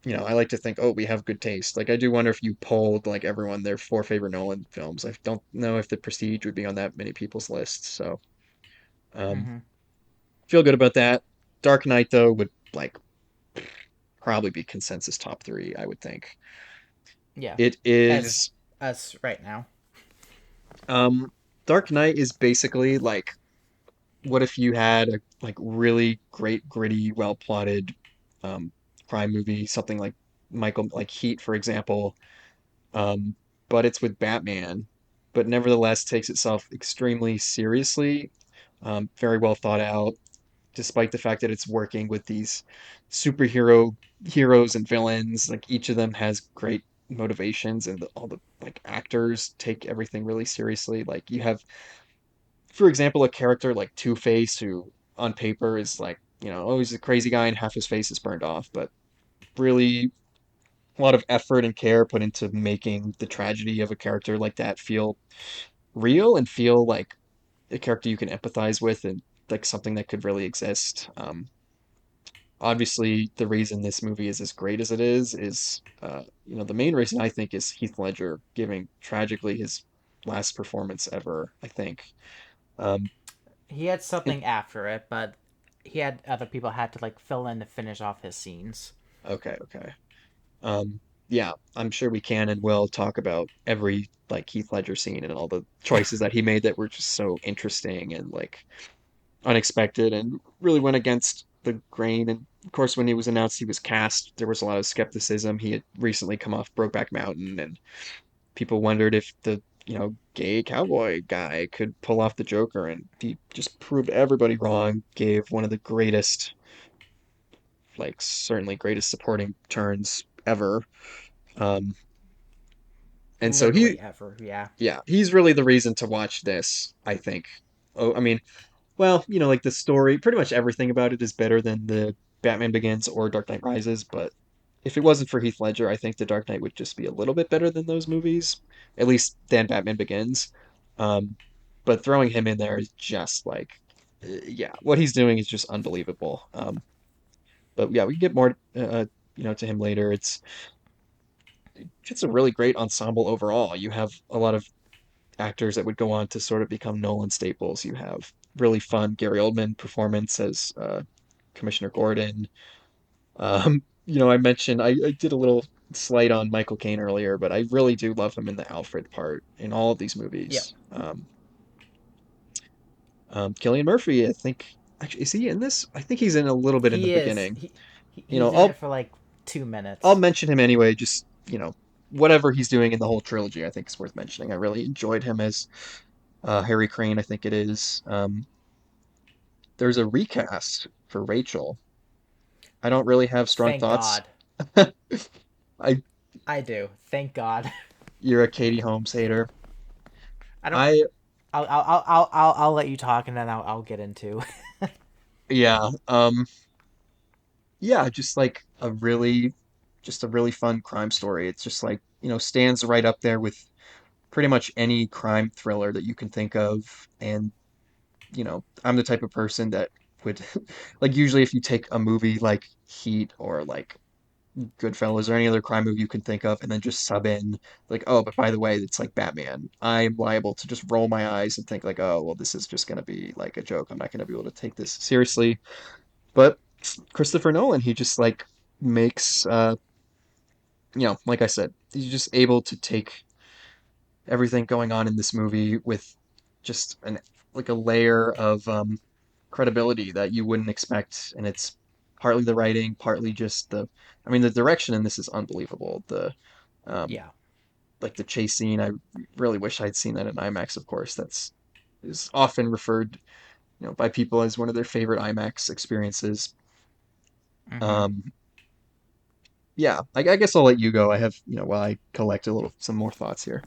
I like to think, oh, we have good taste. Like I do wonder if you polled like everyone their four favorite Nolan films. I don't know if The Prestige would be on that many people's lists. So, um, Hmm. feel good about that. Dark Knight though would like probably be consensus top three, I would think. Yeah, It as is us right now. um Dark Knight is basically like, what if you had a like really great, gritty, well plotted um, crime movie, something like Heat, for example, um, but it's with Batman, but nevertheless takes itself extremely seriously, very well thought out, despite the fact that it's working with these superhero heroes and villains. Like each of them has great motivations, and all the like actors take everything really seriously. Like you have, for example, a character like Two-Face, who on paper is like, oh, he's a crazy guy and half his face is burned off, but really a lot of effort and care put into making the tragedy of a character like that feel real and feel like a character you can empathize with and like something that could really exist. Obviously, the reason this movie is as great as it is the main reason I think is Heath Ledger giving tragically his last performance ever, I think. Um, He had and something after it, but he had other people had to like fill in to finish off his scenes. okay, okay. Um, yeah, I'm sure we can and will talk about every like Heath Ledger scene and all the choices that he made that were just so interesting and like unexpected and really went against the grain. And of course, when he was announced he was cast, there was a lot of skepticism. He had recently come off Brokeback Mountain, and people wondered if the gay cowboy guy could pull off the Joker, and he just proved everybody wrong. Gave one of the greatest, like certainly greatest supporting turns ever. Um, and so Literally ever, yeah. yeah, he's really the reason to watch this, I think. Oh, I mean, well, like the story, pretty much everything about it is better than the Batman Begins or Dark Knight Rises, but if it wasn't for Heath Ledger, I think The Dark Knight would just be a little bit better than those movies, at least than Batman Begins. Um, but throwing him in there is just like, yeah, what he's doing is just unbelievable. But yeah, we can get more, to him later. It's just a really great ensemble overall. You have a lot of actors that would go on to sort of become Nolan staples. You have really fun Gary Oldman performance as Commissioner Gordon. I mentioned I did a little slight on Michael Caine earlier, but I really do love him in the Alfred part in all of these Yep. movies. Cillian Murphy, I think, actually, is he in this? I think he's in a little bit in the He is. beginning. You know, He's in it for like 2 minutes. I'll mention him anyway. Just whatever he's doing in the whole trilogy, I think is worth mentioning. I really enjoyed him as Harry Crane, I think it is. There's a recast for Rachel. I don't really have strong Thank thoughts. God. I I do. Thank God. You're a Katie Holmes hater. I don't. I I'll let you talk and then I'll get into. Yeah, yeah, just a really fun crime story. It's just like, stands right up there with pretty much any crime thriller that you can think of. And, I'm the type of person that would like usually if you take a movie like Heat or like Goodfellas or any other crime movie you can think of, and then just sub in like, oh, but by the way, it's like Batman. I'm liable to just roll my eyes and think like, oh, well, this is just gonna be like a joke. I'm not gonna be able to take this seriously. But Christopher Nolan, he just like makes, like I said, he's just able to take everything going on in this movie with just an like a layer of credibility that you wouldn't expect, and it's partly the writing, partly just I mean, the direction in this is unbelievable. Um, Yeah. like the chase scene, I really wish I'd seen that in IMAX. Of course, that's is often referred, by people as one of their favorite IMAX experiences. Mm-hmm. Um, yeah, I guess I'll let you go. I have, while I collect some more thoughts here.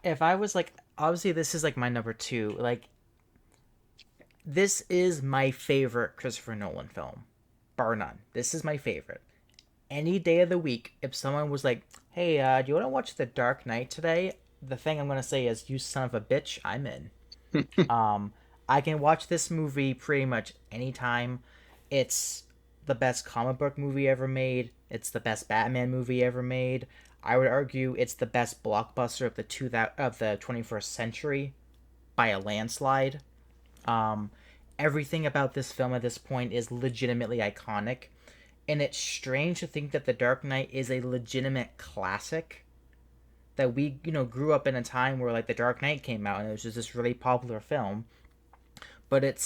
If I was like, obviously this is like my number two. Like, this is my favorite Christopher Nolan film, bar none. This is my favorite. Any day of the week, if someone was like, "Hey, do you want to watch The Dark Knight today?" The thing I'm gonna say is, "You son of a bitch, I'm in." Um, I can watch this movie pretty much anytime. It's the best comic book movie ever made. It's the best Batman movie ever made. I would argue it's the best blockbuster of the 21st century by a landslide. Um, Everything about this film at this point is legitimately iconic, and it's strange to think that The Dark Knight is a legitimate classic. That we grew up in a time where like The Dark Knight came out and it was just this really popular film, but it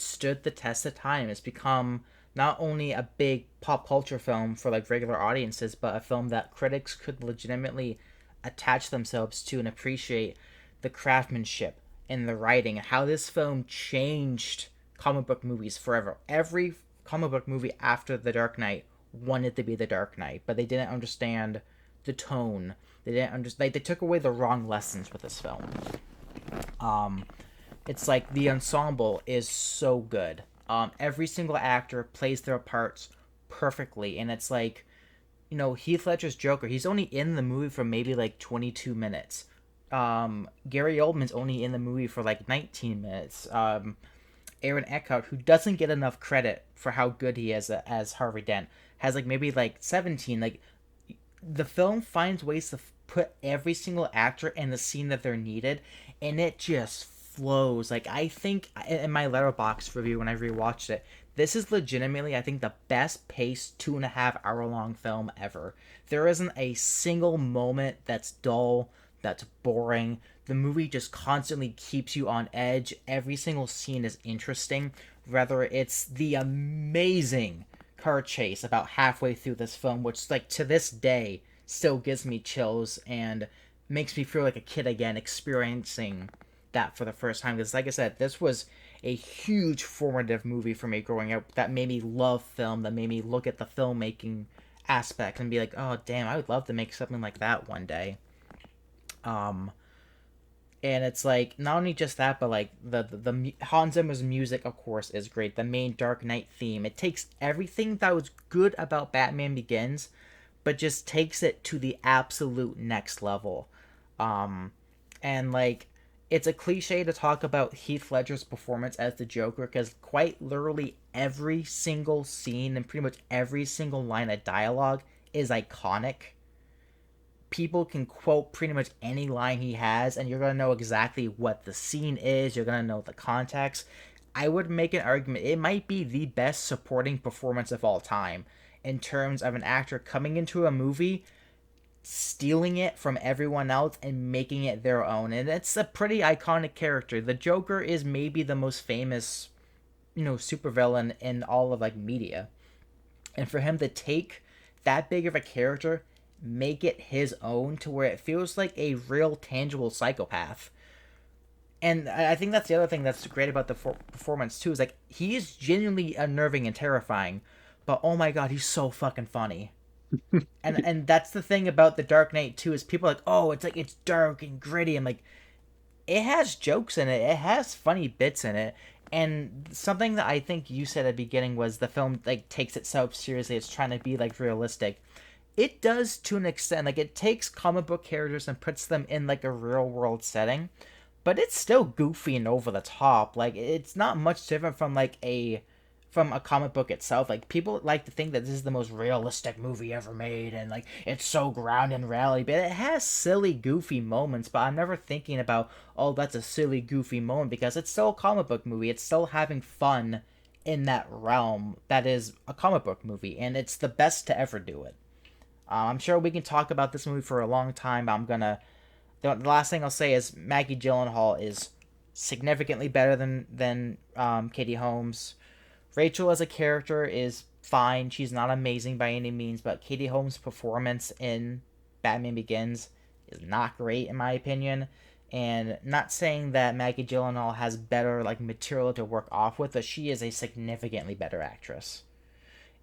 stood the test of time. It's become not only a big pop culture film for like regular audiences, but a film that critics could legitimately attach themselves to and appreciate the craftsmanship and the writing and how this film changed comic book movies forever. Every comic book movie after The Dark Knight wanted to be The Dark Knight, but they didn't understand the tone. They didn't understand. They took away the wrong lessons with this film. Um, it's like the ensemble is so good. Every single actor plays their parts perfectly, and it's like Heath Ledger's Joker, he's only in the movie for maybe like 22 minutes. Gary Oldman's only in the movie for like 19 minutes. Aaron Eckhart, who doesn't get enough credit for how good he is as Harvey Dent, has like maybe like 17. Like the film finds ways to put every single actor in the scene that they're needed, and it just flows. Like I think in my Letterboxd review when I rewatched it, this is legitimately I think the best paced 2.5 hour long film ever. There isn't a single moment that's dull, that's boring. The movie just constantly keeps you on edge. Every single scene is interesting. Whether it's the amazing car chase about halfway through this film, which like to this day still gives me chills and makes me feel like a kid again experiencing that for the first time. Because like I said, this was a huge formative movie for me growing up that made me love film, that made me look at the filmmaking aspect and be like, oh damn, I would love to make something like that one day. Um, and it's like not only just that, but like the Hans Zimmer's music, of course, is great. The main Dark Knight theme, it takes everything that was good about Batman Begins, but just takes it to the absolute next level. Um, and like it's a cliche to talk about Heath Ledger's performance as the Joker because quite literally every single scene and pretty much every single line of dialogue is iconic. People can quote pretty much any line he has, and you're gonna know exactly what the scene is. You're gonna know the context. I would make an argument it might be the best supporting performance of all time in terms of an actor coming into a movie, stealing it from everyone else and making it their own. And it's a pretty iconic character. The Joker is maybe the most famous, supervillain in all of like media. And for him to take that big of a character, make it his own to where it feels like a real tangible psychopath. And I think that's the other thing that's great about the performance too is like he is genuinely unnerving and terrifying, but oh my god, he's so fucking funny. And that's the thing about the Dark Knight too is people are like, oh, it's like it's dark and gritty and like it has jokes in it, it has funny bits in it. And something that I think you said at the beginning was the film like takes itself seriously. It's trying to be like realistic. It does to an extent. Like it takes comic book characters and puts them in like a real world setting, but it's still goofy and over the top. Like it's not much different from a comic book itself. Like people like to think that this is the most realistic movie ever made and like it's so grounded in reality, but it has silly goofy moments, but I'm never thinking about oh that's a silly goofy moment because it's still a comic book movie. It's still having fun in that realm that is a comic book movie and it's the best to ever do it. I'm sure we can talk about this movie for a long time. I'm gonna. The last thing I'll say is Maggie Gyllenhaal is significantly better than Katie Holmes. Rachel as a character is fine. She's not amazing by any means, but Katie Holmes' performance in Batman Begins is not great in my opinion. And not saying that Maggie Gyllenhaal has better like material to work off with, but she is a significantly better actress.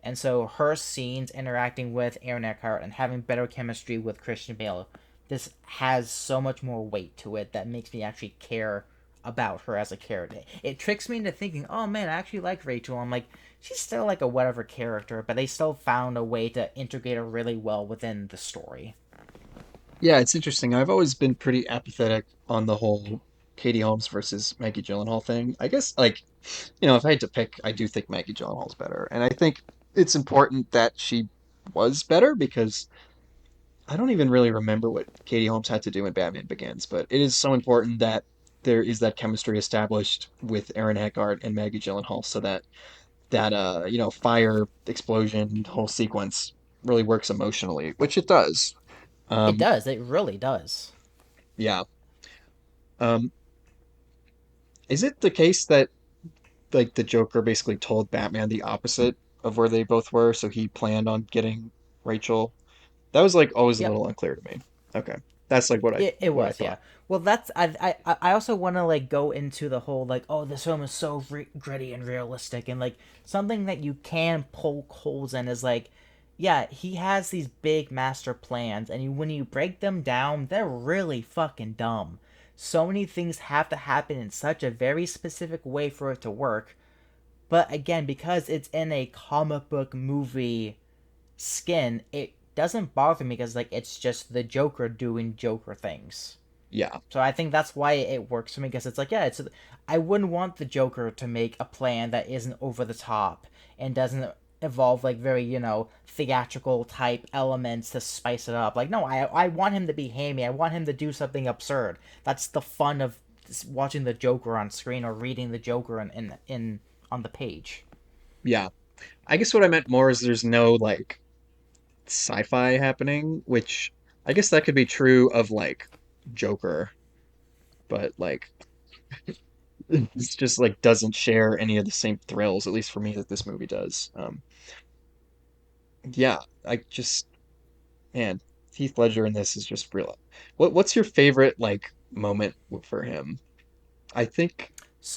And so her scenes interacting with Aaron Eckhart and having better chemistry with Christian Bale, this has so much more weight to it that makes me actually care about her as a character. It tricks me into thinking, oh man, I actually like Rachel. I'm like, she's still like a whatever character, but they still found a way to integrate her really well within the story. Yeah, it's interesting. I've always been pretty apathetic on the whole Katie Holmes versus Maggie Gyllenhaal thing. I guess, like, if I had to pick, I do think Maggie Gyllenhaal's better. And I think it's important that she was better because I don't even really remember what Katie Holmes had to do in Batman Begins, but it is so important that there is that chemistry established with Aaron Eckhart and Maggie Gyllenhaal so that fire explosion whole sequence really works emotionally, which it does. It Um, does, it really does. yeah. Um, is it the case that like the Joker basically told Batman the opposite of where they both were, so he planned on getting Rachel? That was like always a Yep. little unclear to me. Okay. That's like what I It what I was, yeah. thought. Well, that's I also want to like go into the whole like oh this film is so gritty and realistic and like something that you can poke holes in is like yeah he has these big master plans and when you break them down they're really fucking dumb. So many things have to happen in such a very specific way for it to work. But again, because it's in a comic book movie skin, it doesn't bother me because like it's just the Joker doing Joker things. Yeah. So I think that's why it works for me because it's like yeah, it's I wouldn't want the Joker to make a plan that isn't over the top and doesn't involve like very theatrical type elements to spice it up. Like no, I want him to be hammy. I want him to do something absurd. That's the fun of watching the Joker on screen or reading the Joker in on the page. Yeah. I guess what I meant more is there's no like sci-fi happening, which I guess that could be true of like Joker, but like it's just like doesn't share any of the same thrills, at least for me, that this movie does. Yeah, I just man, Heath Ledger in this is just real. What's your favorite like moment for him? I think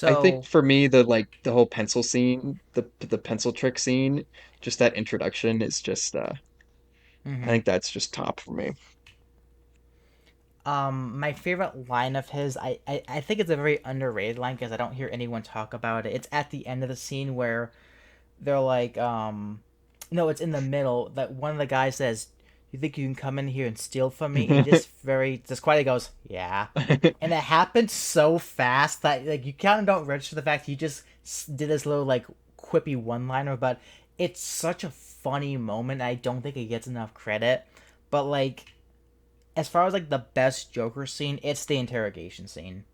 I think So, for me the like the whole pencil scene, the pencil trick scene, just that introduction is just I hmm think that's just top for me. my favorite line of his, I think it's a very underrated line because I don't hear anyone talk about it. It's at the end of the scene where they're like, no, it's in the middle that one of the guys says, "You think you can come in here and steal from me?" And he just quietly goes, "Yeah," and it happened so fast that like you kind of don't register the fact he just did this little like quippy one liner, but it's such a funny moment. I don't think it gets enough credit, but like as far as like the best Joker scene, it's the interrogation scene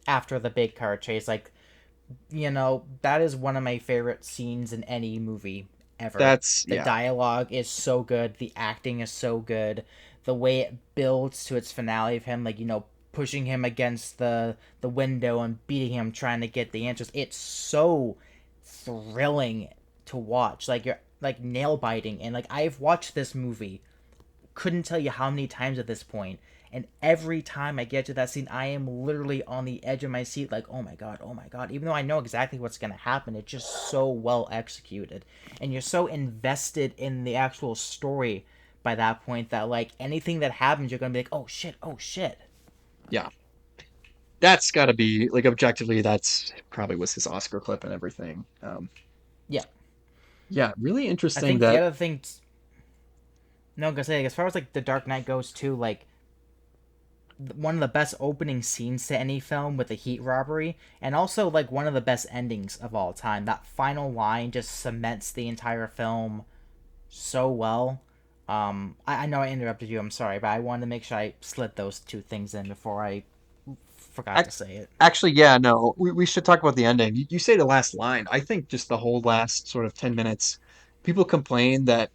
after the big car chase. Like that is one of my favorite scenes in any movie ever. That's The yeah. dialogue is so good, the acting is so good, the way it builds to its finale of him, like pushing him against the window and beating him, trying to get the answers. It's so thrilling to watch. Like you're like nail biting, and like I've watched this movie couldn't tell you how many times at this point. And every time I get to that scene, I am literally on the edge of my seat, like, oh my god, oh my god. Even though I know exactly what's going to happen, it's just so well executed. And you're so invested in the actual story by that point that, like, anything that happens, you're going to be like, oh shit, oh shit. Yeah. That's got to be like objectively that's probably was his Oscar clip and everything. Yeah. Yeah, really I interesting think the that other thing, no, I'm going to say, like, as far as, like, The Dark Knight goes, too, like, one of the best opening scenes to any film with the heat robbery, and also like one of the best endings of all time. That final line just cements the entire film so well. I know I interrupted you. I'm sorry, but I wanted to make sure I slid those two things in before I forgot ac- to say it. actually yeah, no, we should talk about the ending. You say the last line. I think just the whole last sort of 10 minutes people complain that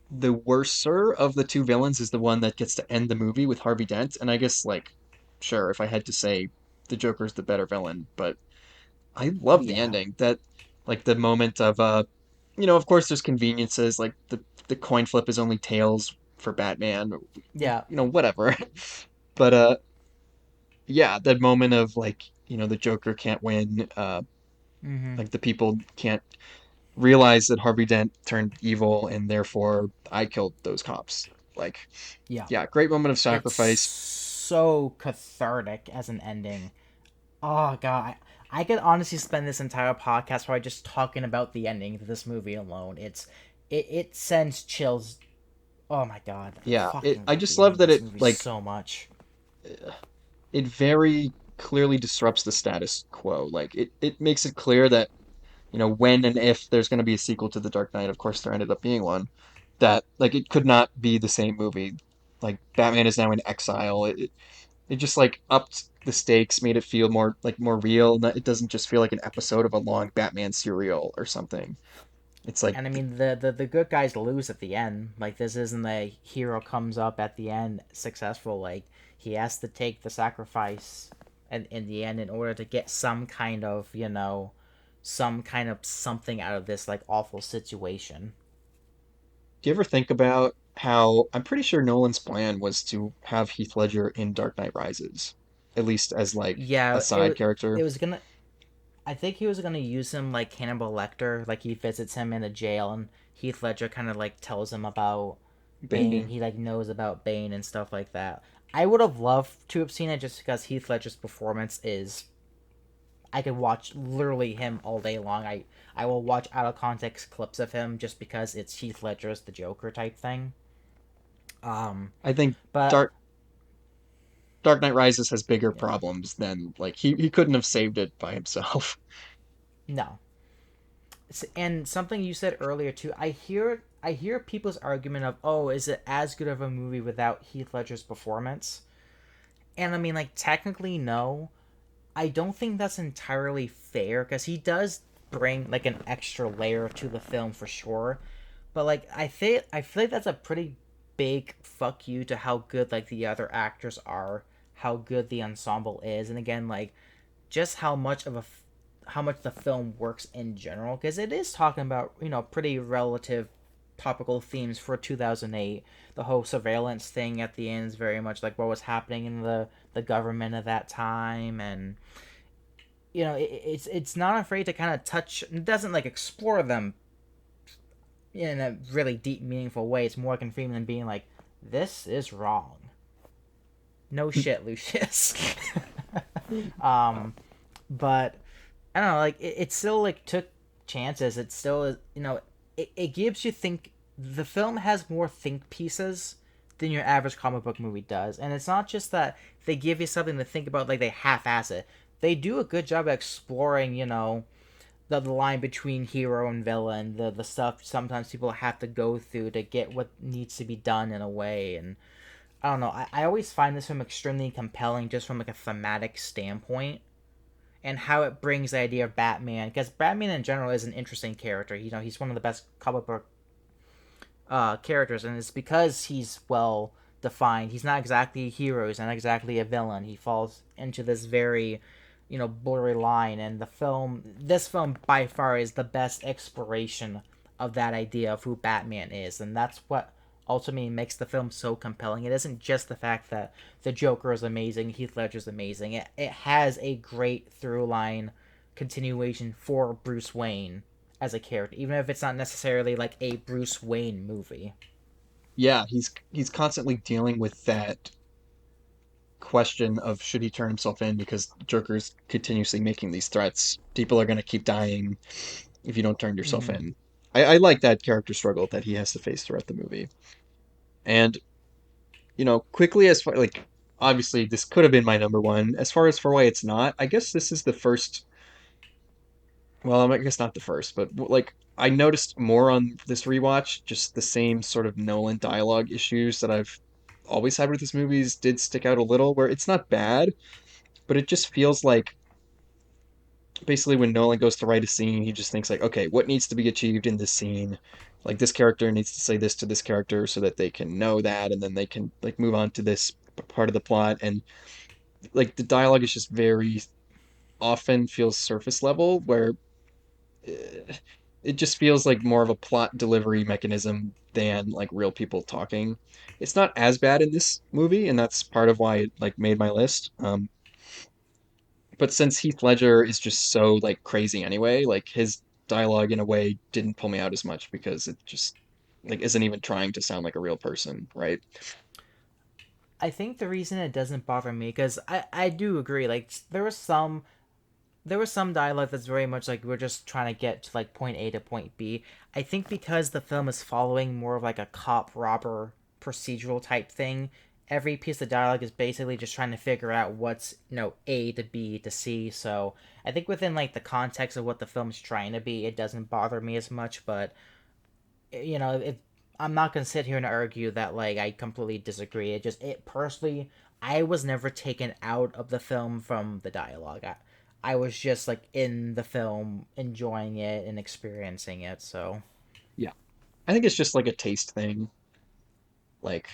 the worser of the two villains is the one that gets to end the movie with Harvey Dent. And I guess, like, sure, if I had to say the Joker's the better villain, but I love the Yeah, ending. That, like, the moment of, of course, there's conveniences, like the coin flip is only tails for Batman, yeah, whatever. But, yeah, that moment of, like, the Joker can't win, mm-hmm. like, the people can't realize that Harvey Dent turned evil and therefore I killed those cops. Like, Yeah. yeah, great moment of It's sacrifice. so cathartic as an ending. Oh god, I could honestly spend this entire podcast probably just talking about the ending to this movie alone. It sends chills. Oh my god, I Yeah, it. fucking I love just the love ending of that this it movie like so much. it very clearly disrupts the status quo. Like it makes it clear that when and if there's going to be a sequel to The Dark Knight, of course there ended up being one, that like it could not be the same movie. Like Batman is now in exile. It just like upped the stakes, made it feel more real. It doesn't just feel like an episode of a long Batman serial or something. It's like And I mean the good guys lose at the end. Like this isn't the hero comes up at the end successful. Like he has to take the sacrifice in the end in order to get some kind of some kind of something out of this like awful situation. do you ever think about how I'm pretty sure Nolan's plan was to have Heath Ledger in Dark Knight Rises, at least as like a Yeah, side character? it was gonna. I think he was gonna use him like Hannibal Lecter. Like he visits him in a jail, and Heath Ledger kind of like tells him about Bane. Bane. He like knows about Bane and stuff like that. I would have loved to have seen it just because Heath Ledger's performance is. I could watch literally him all day long. I will watch out of context clips of him just because it's Heath Ledger's the Joker type thing. Um, I think but Dark Dark Knight Rises has bigger yeah, problems than like he couldn't have saved it by himself. no. And something you said earlier too, I hear people's argument of, oh, is it as good of a movie without Heath Ledger's performance? And I mean, like, technically, no. I don't think that's entirely fair because he does bring like an extra layer to the film for sure. But like, I feel like that's a pretty big fuck you to how good like the other actors are, how good the ensemble is, and again, like, just how much the film works in general because it is talking about, pretty relative topical themes for 2008. The whole surveillance thing at the end is very much like what was happening in the government at that time. And it's not afraid to kind of touch, it doesn't like explore them in a really deep meaningful way. It's Morgan Freeman being like, this is wrong, no shit, Lucius. um but I don't know, like it still like took chances. It still is, it gives you think. The film has more think pieces than your average comic book movie does, and it's not just that they give you something to think about, like they half-ass it. They do a good job of exploring, the line between hero and villain, the stuff sometimes people have to go through to get what needs to be done in a way. And I don't know, I always find this film extremely compelling just from like a thematic standpoint and how it brings the idea of Batman, because Batman in general is an interesting character. He's one of the best comic book characters, and it's because he's well defined. He's not exactly a hero. He's not exactly a villain. He falls into this very, blurry line. And this film by far is the best exploration of that idea of who Batman is, and that's what ultimately makes the film so compelling. It isn't just the fact that the Joker is amazing, Heath Ledger's amazing. It has a great through line continuation for Bruce Wayne as a character, even if it's not necessarily like a Bruce Wayne movie. Yeah, he's constantly dealing with that question of should he turn himself in because Joker's continuously making these threats. People are going to keep dying if you don't turn yourself Mm-hmm. in. I like that character struggle that he has to face throughout the movie. And, quickly as far like obviously this could have been my number one. As far as for why it's not, I guess this is the first, well, I guess not the first, but like I noticed more on this rewatch, just the same sort of Nolan dialogue issues that I've always had with his movies did stick out a little, where it's not bad, but it just feels like basically when Nolan goes to write a scene, he just thinks like, okay, what needs to be achieved in this scene? Like this character needs to say this to this character so that they can know that, and then they can like move on to this part of the plot. And like the dialogue is just very often feels surface level, where uh, it just feels like more of a plot delivery mechanism than like real people talking. It's not as bad in this movie, and that's part of why it like made my list. But since Heath Ledger is just so like crazy anyway, like his dialogue in a way didn't pull me out as much because it just like isn't even trying to sound like a real person, right? I think the reason it doesn't bother me, because I do agree, like there was some dialogue that's very much like we're just trying to get to like point A to point B. I think because the film is following more of like a cop robber procedural type thing, every piece of dialogue is basically just trying to figure out what's, A to B to C. So I think within like the context of what the film's trying to be, it doesn't bother me as much. But if I'm not gonna sit here and argue that like I completely disagree. It personally, I was never taken out of the film from the dialogue. I was just like in the film, enjoying it and experiencing it. So Yeah. I think it's just like a taste thing. Like,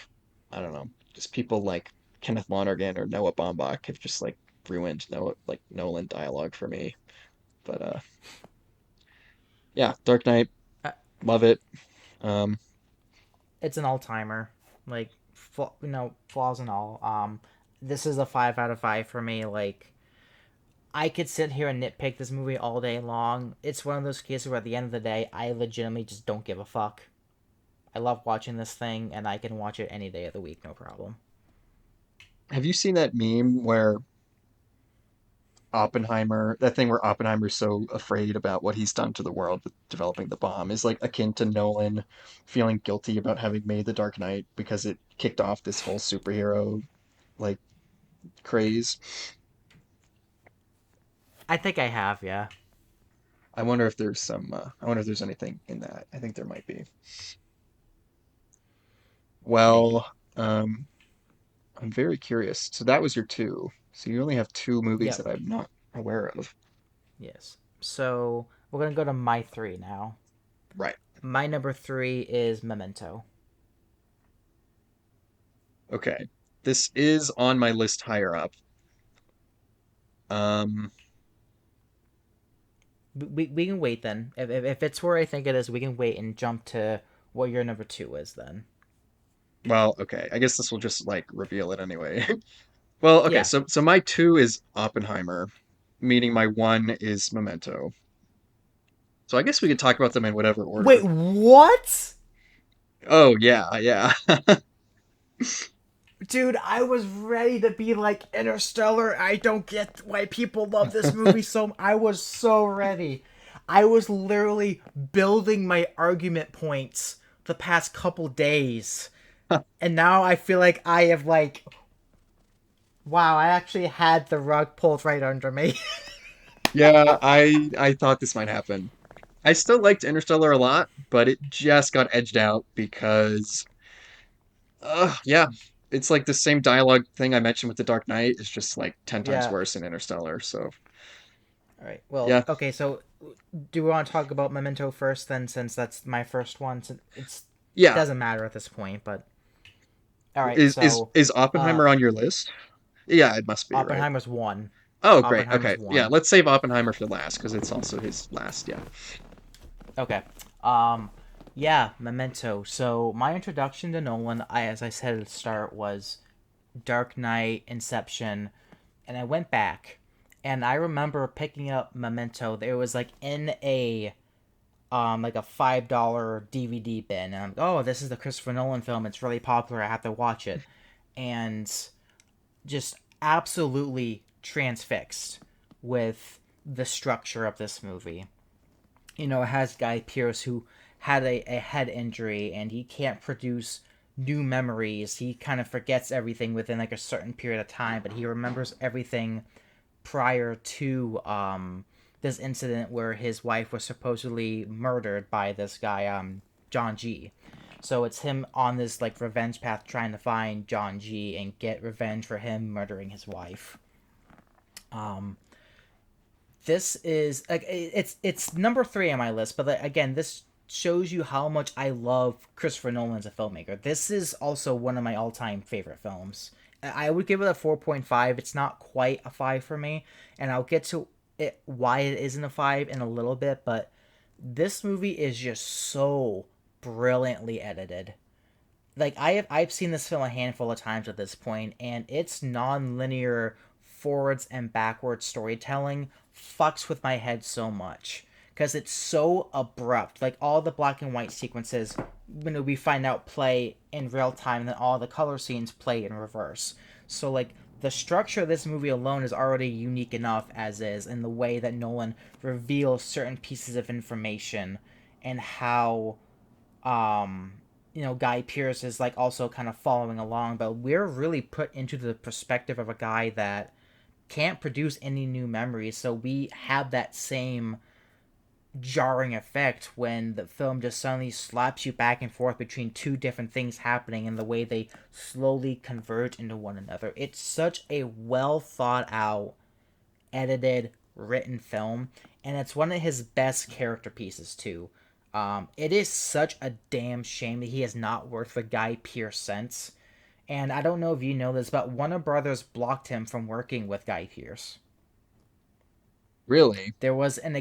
I don't know, just people like Kenneth Lonergan or Noah Baumbach have just like ruined Nolan dialogue for me. But yeah, Dark Knight, uh, love it. Um, it's an all timer, like flaws and all. This is a 5 out of 5 for me. Like, I could sit here and nitpick this movie all day long. It's one of those cases where at the end of the day, I legitimately just don't give a fuck. I love watching this thing, and I can watch it any day of the week, no problem. have you seen that meme where Oppenheimer, that thing where Oppenheimer's so afraid about what he's done to the world with developing the bomb is like akin to Nolan feeling guilty about having made The Dark Knight because it kicked off this whole superhero like craze. I think I have, yeah. I wonder if there's I wonder if there's anything in that. I think there might be. Maybe. Well, um, I'm very curious. So that was your two. So you only have two movies Yep. that I'm not aware of. Yes. So we're gonna go to my three now. Right. My number three is Memento. Okay. This is on my list higher up. Um, We can wait then. If it's where I think it is, we can wait and jump to what your number two is then. well, okay. I guess this will just like reveal it anyway. Well, okay. Yeah. So my two is Oppenheimer, meaning my one is Memento. So I guess we could talk about them in whatever Wait, order. what? Oh yeah, yeah. Dude, I was ready to be like Interstellar. I don't get why people love this movie so. I was so ready. I was literally building my argument points the past couple days, and now I feel like I have like, wow, I actually had the rug pulled right under me. Yeah, I thought this might happen. I still liked Interstellar a lot, but it just got edged out because yeah, it's like the same dialogue thing I mentioned with The Dark Knight is just like 10 times Yeah. worse in Interstellar. So, All right. Well, yeah. okay. So, do we want to talk about Memento first, then, since that's my first one? So it's Yeah. doesn't matter at this point, but all right. Is So, is uh, Oppenheimer on your list? Yeah, it must be, right? Oppenheimer's one. Oh, great. Oppenheimer's Okay. Yeah, one. let's save Oppenheimer for last because it's also his last. Yeah. Okay. Um, yeah, Memento. So my introduction to Nolan, as I said at the start, was Dark Knight, Inception, and I went back, and I remember picking up Memento. There was in a like a $5 DVD bin, and I'm like, oh, this is the Christopher Nolan film. It's really popular. I have to watch it, and just absolutely transfixed with the structure of this movie. It has Guy Pearce who had a head injury and he can't produce new memories. He kind of forgets everything within like a certain period of time, but he remembers everything prior to this incident where his wife was supposedly murdered by this guy, John G. So it's him on this like revenge path trying to find John G and get revenge for him murdering his wife. Um, this is like it's number three on my list, but like, again, this shows you how much I love Christopher Nolan as a filmmaker. This is also one of my all-time favorite films. I would give it a 4.5. It's not quite a 5 for me, and I'll get to it why it isn't a 5 in a little bit, but this movie is just so brilliantly edited. Like I've seen this film a handful of times at this point, and its non-linear forwards and backwards storytelling fucks with my head so much because it's so abrupt. Like all the black and white sequences, we find out play in real time, and then all the color scenes play in reverse. So like the structure of this movie alone is already unique enough as is, in the way that Nolan reveals certain pieces of information and how um Guy Pearce is like also kind of following along, but we're really put into the perspective of a guy that can't produce any new memories, so we have that same jarring effect when the film just suddenly slaps you back and forth between two different things happening and the way they slowly converge into one another. It's such a well thought out, edited, written film, and it's one of his best character pieces too. It is such a damn shame that he has not worked with Guy Pearce since. And I don't know if you know this, but Warner Brothers blocked him from working with Guy Pearce. Really? There was an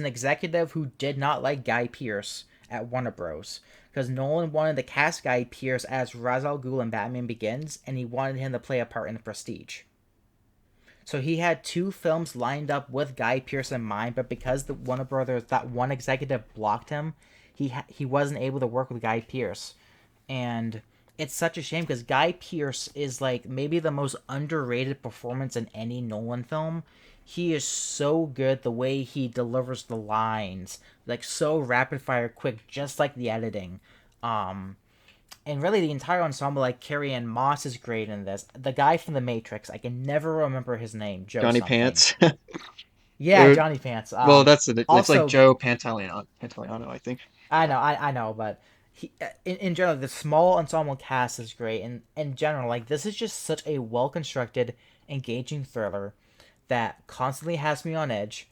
executive who did not like Guy Pearce at Warner Bros. Because Nolan wanted to cast Guy Pearce as Ra's al Ghul in Batman Begins, and he wanted him to play a part in The Prestige. So he had two films lined up with Guy Pearce in mind, but because the Warner Brothers, that one executive blocked him, he wasn't able to work with Guy Pearce, and it's such a shame because Guy Pearce is like maybe the most underrated performance in any Nolan film, he is so good the way he delivers the lines, like so rapid fire quick, just like the editing. Um, and really the entire ensemble, like Carrie Ann Moss is great in this. The guy from The Matrix, I can never remember his name, Joe Johnny something. Pants. Yeah, Johnny Pants. Well, that's it. It's like Also, Joe Pantoliano. Pantoliano, I think. I know, but in general, the small ensemble cast is great. And in general, like this is just such a well constructed, engaging thriller that constantly has me on edge,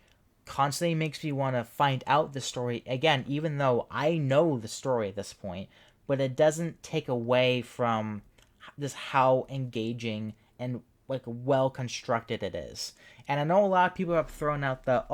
constantly makes me want to find out the story again, even though I know the story at this point. But it doesn't take away from this how engaging and like well constructed it is. And I know a lot of people have thrown out the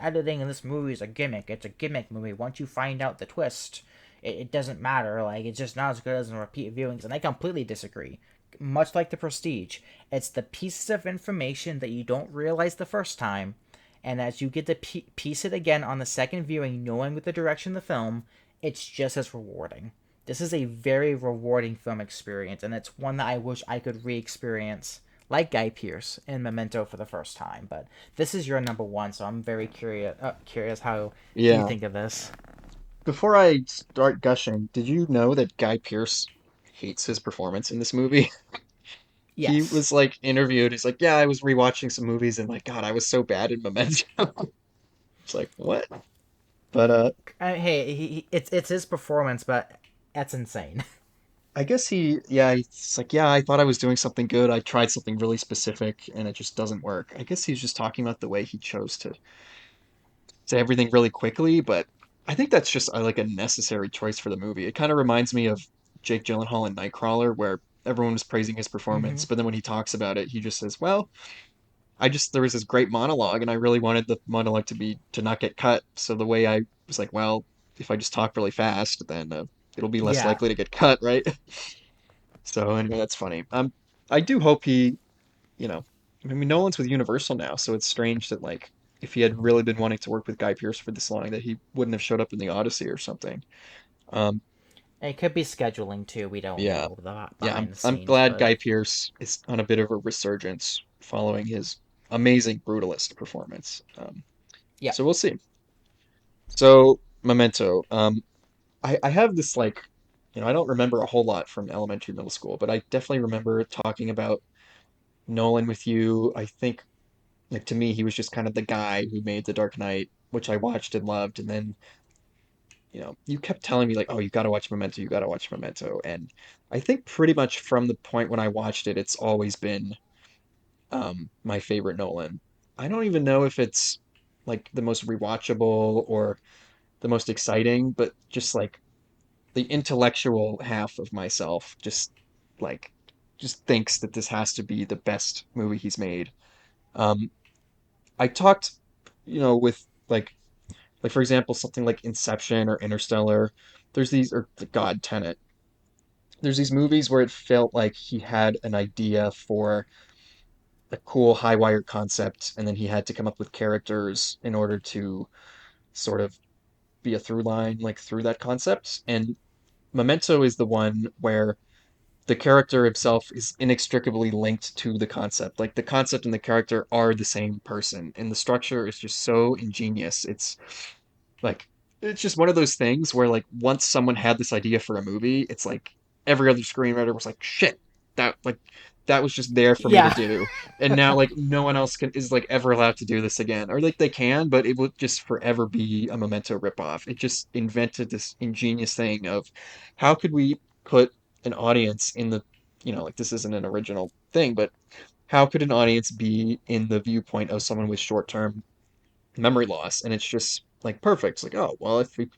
editing in this movie is a gimmick. It's a gimmick movie. Once you find out the twist, it doesn't matter. Like it's just not as good as in repeat viewings. And I completely disagree. Much like the Prestige, it's the pieces of information that you don't realize the first time, and as you get to piece it again on the second viewing, knowing with the direction of the film, it's just as rewarding. This is a very rewarding film experience, and it's one that I wish I could re-experience, like Guy Pearce in Memento for the first time. But this is your number one, so I'm very curious how you Yeah. think of this. Before I start gushing, did you know that Guy Pearce hates his performance in this movie? He Yes. was like interviewed. He's like, "Yeah, I was rewatching some movies and like, God, I was so bad in Memento." It's like, what? But Hey, it's his performance, but that's insane. I guess yeah, he's like, yeah, I thought I was doing something good. I tried something really specific and it just doesn't work. I guess he's just talking about the way he chose to say everything really quickly, but I think that's just like a necessary choice for the movie. It kind of reminds me of Jake Gyllenhaal in Nightcrawler, where everyone was praising his Mm-hmm. performance, but then when he talks about it, he just says, "Well, there was this great monologue, and I really wanted the monologue to not get cut. So the way I was like, well, if I just talk really fast, then it'll be less Yeah. likely to get cut, right?" So anyway, that's funny. I do hope you know, I mean, Nolan's with Universal now, so it's strange that like if he had really been wanting to work with Guy Pearce for this long, that he wouldn't have showed up in the Odyssey or something. Um, It could be scheduling too. We don't yeah, know the yeah, behind the I'm scenes, glad but Guy Pearce is on a bit of a resurgence following his amazing Brutalist performance. yeah. So we'll see. So Memento. I have this like, I don't remember a whole lot from elementary, middle school, but I definitely remember talking about Nolan with you. I think like to me, he was just kind of the guy who made The Dark Knight, which I watched and loved. And then, you kept telling me like, oh, you got to watch Memento, you got to watch Memento. And I think pretty much from the point when I watched it, it's always been my favorite Nolan. I don't even know if it's like the most rewatchable or the most exciting, but just like the intellectual half of myself like just thinks that this has to be the best movie he's made. Um, I talked, with like for example, something like Inception or Interstellar. There's these or the God Tenet. There's these movies where it felt like he had an idea for a cool high wire concept, and then he had to come up with characters in order to sort of be a through line like through that concept. And Memento is the one where the character himself is inextricably linked to the concept. Like the concept and the character are the same person, and the structure is just so ingenious. Like it's just one of those things where like once someone had this idea for a movie, it's like every other screenwriter was like, shit, that was just there for me to Yeah. do. And now like no one else is like ever allowed to do this again. Or like they can, but it will just forever be a Memento ripoff. It just invented this ingenious thing of how could we put an audience in the like this isn't an original thing, but how could an audience be in the viewpoint of someone with short-term memory loss? And it's just like perfect. It's like, oh, well, if we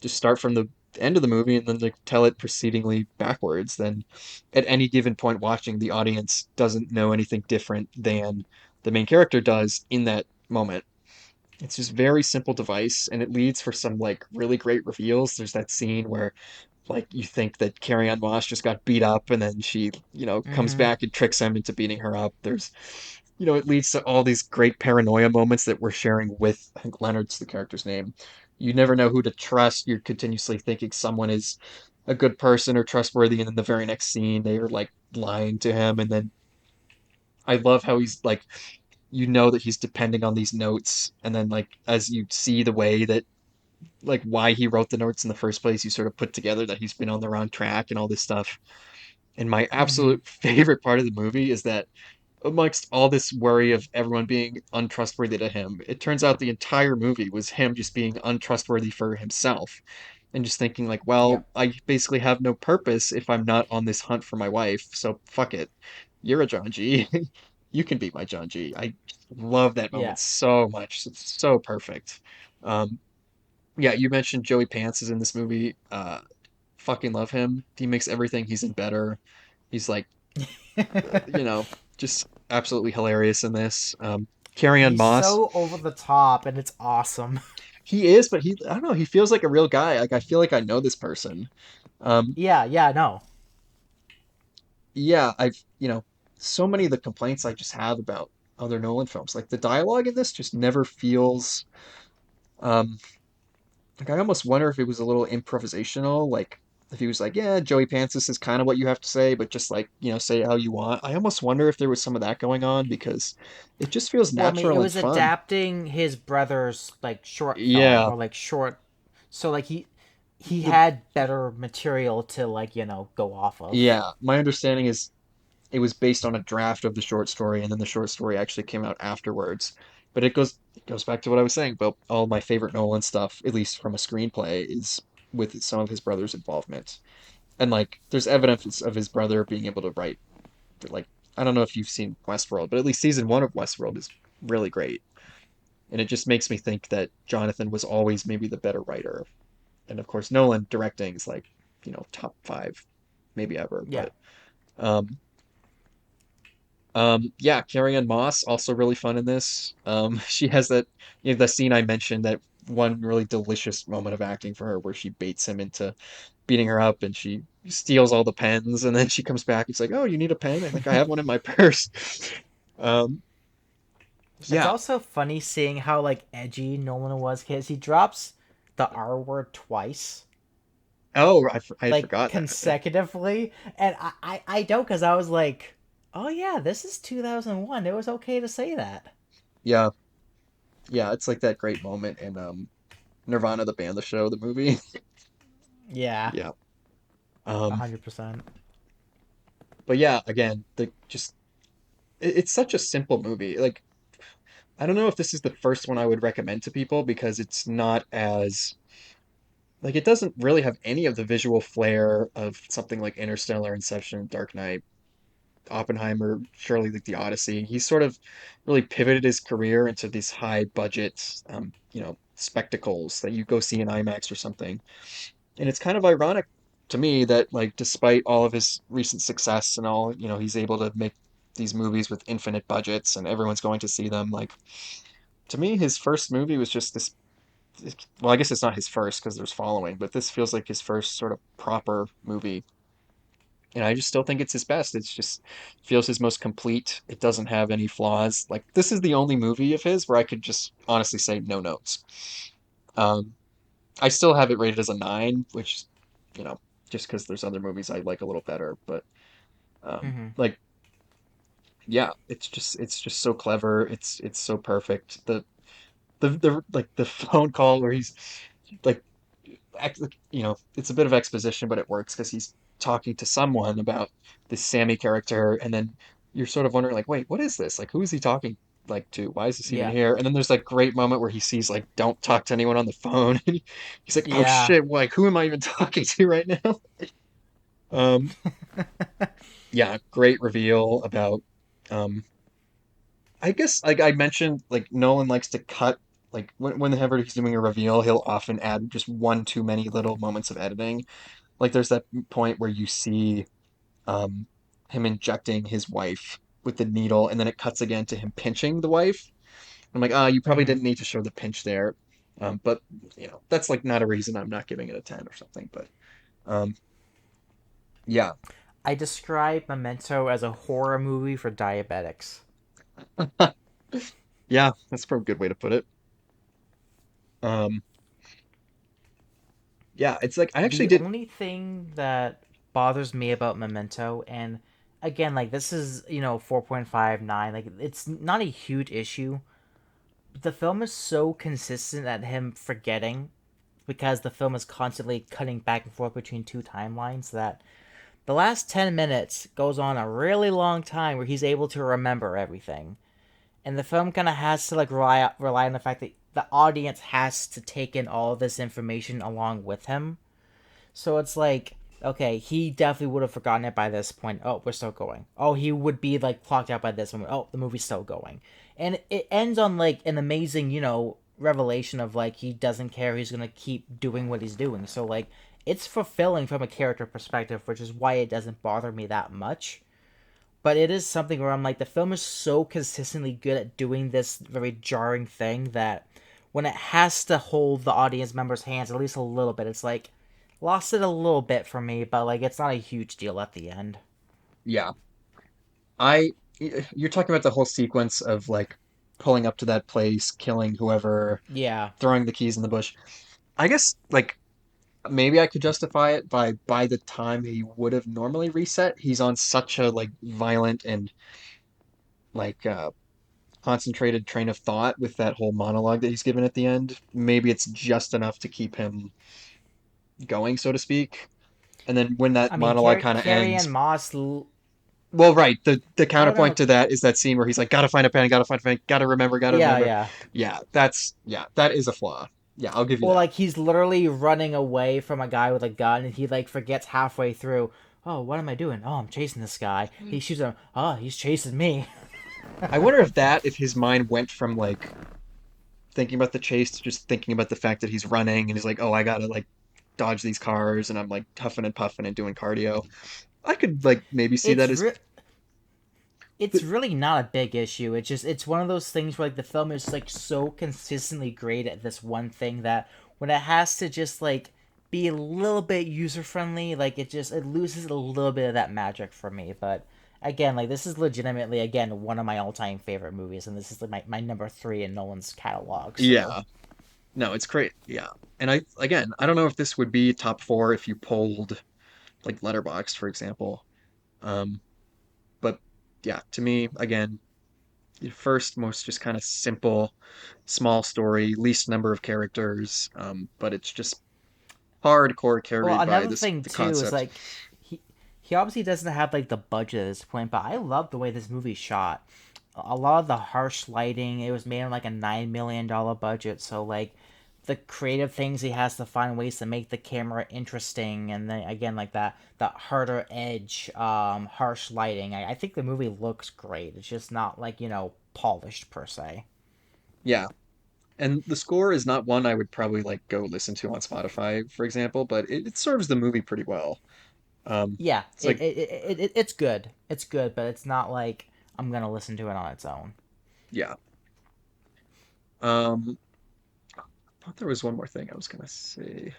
just start from the end of the movie and then like tell it proceedingly backwards, then at any given point watching, the audience doesn't know anything different than the main character does in that moment. It's just very simple device and it leads for some like really great reveals. There's that scene where like you think that Carrie Ann Moss just got beat up and then she, comes Mm-hmm. back and tricks him into beating her up. It leads to all these great paranoia moments that we're sharing with, I think Leonard's the character's name. You never know who to trust. You're continuously thinking someone is a good person or trustworthy, and then the very next scene they are like lying to him. And then I love how he's like you know that he's depending on these notes, and then like as you see the way that like why he wrote the notes in the first place, you sort of put together that he's been on the wrong track and all this stuff. And my Mm-hmm. absolute favorite part of the movie is that amongst all this worry of everyone being untrustworthy to him, it turns out the entire movie was him just being untrustworthy for himself and just thinking like, Yeah. well, I basically have no purpose if I'm not on this hunt for my wife, so fuck it. You're a John G. You can be my John G. I love that Yeah. moment so much. It's so perfect. Um, yeah, you mentioned Joey Pants is in this movie. Fucking love him. He makes everything he's in better. He's like you know, just absolutely hilarious in this. Carrie Ann He's Moss, so over the top, and it's awesome. he is, but I don't know, he feels like a real guy. Like I feel like I know this person. Um, Yeah. Yeah. No. yeah, so many of the complaints I just have about other Nolan films, like the dialogue in this just never feels, um, like I almost wonder if it was a little improvisational, like if he was like, yeah, Joey Pants, this is kind of what you have to say, but just like, say it how you want. I almost wonder if there was some of that going on because it just feels Well, I mean, it natural and was fun. adapting his brother's like short film Yeah, or like short, so like he the had better material to like go off of. yeah, my understanding is it was based on a draft of the short story, and then the short story actually came out afterwards. But it goes back to what I was saying about all my favorite Nolan stuff, at least from a screenplay, is with some of his brother's involvement. And like, there's evidence of his brother being able to write. Like, I don't know if you've seen Westworld, but at least season one of Westworld is really great, and it just makes me think that Jonathan was always maybe the better writer. And of course, Nolan directing is like, top five, maybe ever. Yeah. But um, yeah, Carrie Ann Moss also really fun in this. She has the scene I mentioned, that one really delicious moment of acting for her where she baits him into beating her up, and she steals all the pens, and then she comes back. It's like, oh, you need a pen? I think I have one in my purse. Um, It's yeah. also funny seeing how like edgy Nolan was because he drops the R word twice, Oh, I had like forgotten that. consecutively, and I don't because I was like, oh yeah, this is 2001. It was okay to say that. Yeah, yeah. It's like that great moment in Nirvana, the band, the show, the movie. Yeah, Yeah. Um, 100%. but yeah, again, it's such a simple movie. Like I don't know if this is the first one I would recommend to people because it's not as like it doesn't really have any of the visual flair of something like Interstellar, Inception, Dark Knight, Oppenheimer, surely like the Odyssey. He's sort of really pivoted his career into these high budget, spectacles that you go see in IMAX or something. And it's kind of ironic to me that like despite all of his recent success and all, he's able to make these movies with infinite budgets and everyone's going to see them. Like to me, his first movie was just this. Well, I guess it's not his first because there's following, but this feels like his first sort of proper movie. And I just still think it's his best. It's just feels his most complete. It doesn't have any flaws. Like this is the only movie of his where I could just honestly say no notes. Um, I still have it rated as a 9, which, you know, just because there's other movies I like a little better. But Hmm. like, yeah, it's just so clever. It's so perfect. The like the phone call where he's like it's a bit of exposition, but it works because he's talking to someone about this Sammy character, and then you're sort of wondering, like, wait, what is this? Like, who is he talking like to? Why is this even Yeah, here? And then there's like great moment where he sees like, don't talk to anyone on the phone, and he's like, oh yeah. shit, like, who am I even talking to right now? Um, yeah, great reveal about, um, I guess like I mentioned, like Nolan likes to cut. Like whenever he's doing a reveal, he'll often add just one too many little moments of editing. Like there's that point where you see um, him injecting his wife with the needle, and then it cuts again to him pinching the wife. I'm like, ah, you probably Hmm. didn't need to show the pinch there, but that's like not a reason I'm not giving it a 10 or something. But um, yeah, I describe Memento as a horror movie for diabetics. yeah, that's probably a good way to put it. Um, yeah, it's like I actually The did. only thing that bothers me about Memento, and again, like this is 4.59. Like it's not a huge issue. But the film is so consistent at him forgetting because the film is constantly cutting back and forth between two timelines that the last 10 minutes goes on a really long time where he's able to remember everything. And the film kind of has to like rely on the fact that the audience has to take in all of this information along with him. So it's like, okay, he definitely would have forgotten it by this point. Oh, we're still going. Oh, he would be like clocked out by this moment. Oh, the movie's still going. And it ends on like an amazing, revelation of like he doesn't care. He's going to keep doing what he's doing. So like it's fulfilling from a character perspective, which is why it doesn't bother me that much. But it is something where I'm like, the film is so consistently good at doing this very jarring thing that when it has to hold the audience members' hands at least a little bit, it's like lost it a little bit for me, but like it's not a huge deal at the end. Yeah. I you're talking about the whole sequence of like pulling up to that place, killing whoever, Yeah. throwing the keys in the bush. I guess like maybe I could justify it by the time he would have normally reset, he's on such a like violent and like concentrated train of thought with that whole monologue that he's given at the end. Maybe it's just enough to keep him going, so to speak. And then when that I mean, monologue kind of Carrie Ann ends, Moss. well, right, the Oh counterpoint no. to that is that scene where he's like, "Gotta find a pen, gotta find a pen, gotta remember, gotta Yeah, remember." yeah. Yeah, that is a flaw. Yeah, I'll give you Or that. like he's literally running away from a guy with a gun, and he like forgets halfway through. Oh, what am I doing? Oh, I'm chasing this guy. He shoots him. Oh, he's chasing me. I wonder if his mind went from like thinking about the chase to just thinking about the fact that he's running and he's like, "Oh, I gotta like dodge these cars," and I'm like huffing and puffing and doing cardio. I could like maybe see it's that as re- it's really not a big issue. It's one of those things where like the film is like so consistently great at this one thing that when it has to just like be a little bit user friendly, like it loses a little bit of that magic for me. But again, like this is legitimately again one of my all time favorite movies, and this is like my number three in Nolan's catalog. So yeah. No, it's great. Yeah. And I don't know if this would be top four if you polled like Letterboxd, for example. Um, but yeah, to me, again, the first most just kind of simple, small story, least number of characters, but it's just hardcore well, carried by another this thing the too is concept. like he obviously doesn't have like the budget at this point, but I love the way this movie shot. A lot of the harsh lighting, it was made on like a $9 million budget, so like the creative things he has to find ways to make the camera interesting, and then again like that harder edge, harsh lighting. I think the movie looks great. It's just not like polished per se. Yeah. And the score is not one I would probably like go listen to on Spotify, for example, but it serves the movie pretty well. Yeah, It's like, it's good. It's good, but it's not like I'm gonna listen to it on its own. yeah. Um, I thought there was one more thing I was gonna say.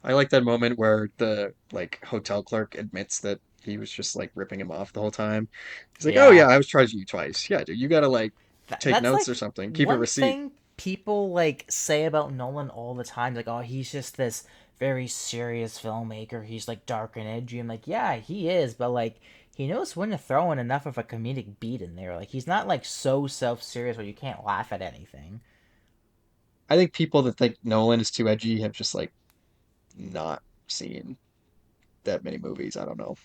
I like that moment where the like hotel clerk admits that he was just like ripping him off the whole time. He's like, "Oh yeah, Yeah, I was charging you twice. Yeah, dude, you gotta like take that's notes like or something. Keep a one receipt." thing people like say about Nolan all the time. Like, oh, he's just this very serious filmmaker. He's like dark and edgy. I'm like, yeah, he is, but like he knows when to throw in enough of a comedic beat in there. Like he's not like so self serious where you can't laugh at anything. I think people that think Nolan is too edgy have just like not seen that many movies. I don't know.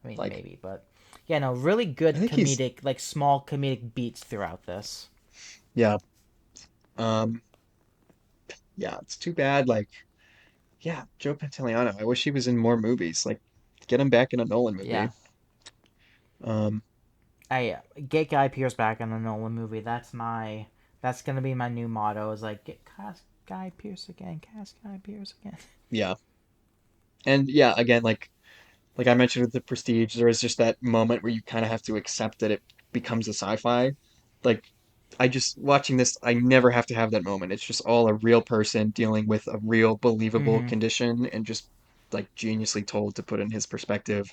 I mean, Like, maybe, but yeah, no, really I good think he's comedic, like small comedic beats throughout this. yeah. Um, yeah, it's too bad. Like, yeah, Joe Pantoliano. I wish he was in more movies. Like, get him back in a Nolan movie. Yeah, Um, I get Guy Pearce back in the Nolan movie. That's gonna be my new motto. Is like get cast Guy Pearce again, cast Guy Pearce again. yeah, and yeah, again, like I mentioned with the Prestige, there is just that moment where you kind of have to accept that it becomes a sci-fi. Like I just watching this, I never have to have that moment. It's just all a real person dealing with a real believable Mm-hmm. condition and just like geniusly told to put in his perspective.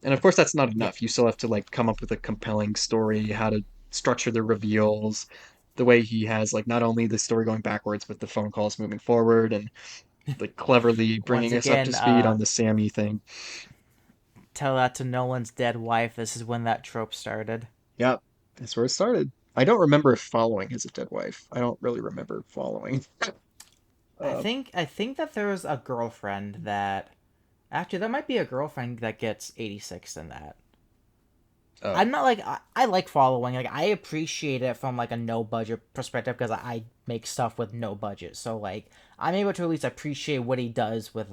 And of course that's not Yeah, enough. You still have to like come up with a compelling story, how to structure the reveals, the way he has like not only the story going backwards but the phone calls moving forward and like cleverly Once bringing us up to again, speed on the Sammy thing. tell that to Nolan's dead wife. This is when that trope started. Yep, that's where it started. I don't remember if following his dead wife. I don't really remember following. Uh, I think that there was a girlfriend that actually there might be a girlfriend that gets 86 in that. oh, I'm not like I like following. Like I appreciate it from like a no budget perspective because I make stuff with no budget. So like I'm able to at least appreciate what he does with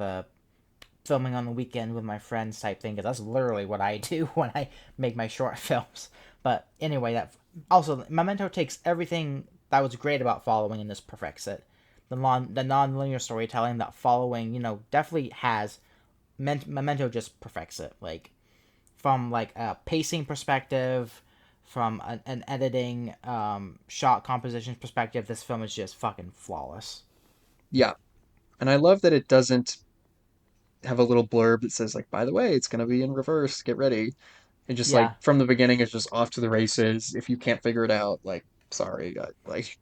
filming on the weekend with my friends type thing because that's literally what I do when I make my short films. But anyway, that also Memento takes everything that was great about following and this perfects it. The non-linear storytelling that following definitely has. Memento just perfects it. Like from like a pacing perspective, from an editing, shot composition perspective, this film is just fucking flawless. yeah. And I love that it doesn't have a little blurb that says like, by the way, it's gonna be in reverse. Get ready. And just like Yeah. from the beginning, it's just off to the races. If you can't figure it out, like, sorry, like,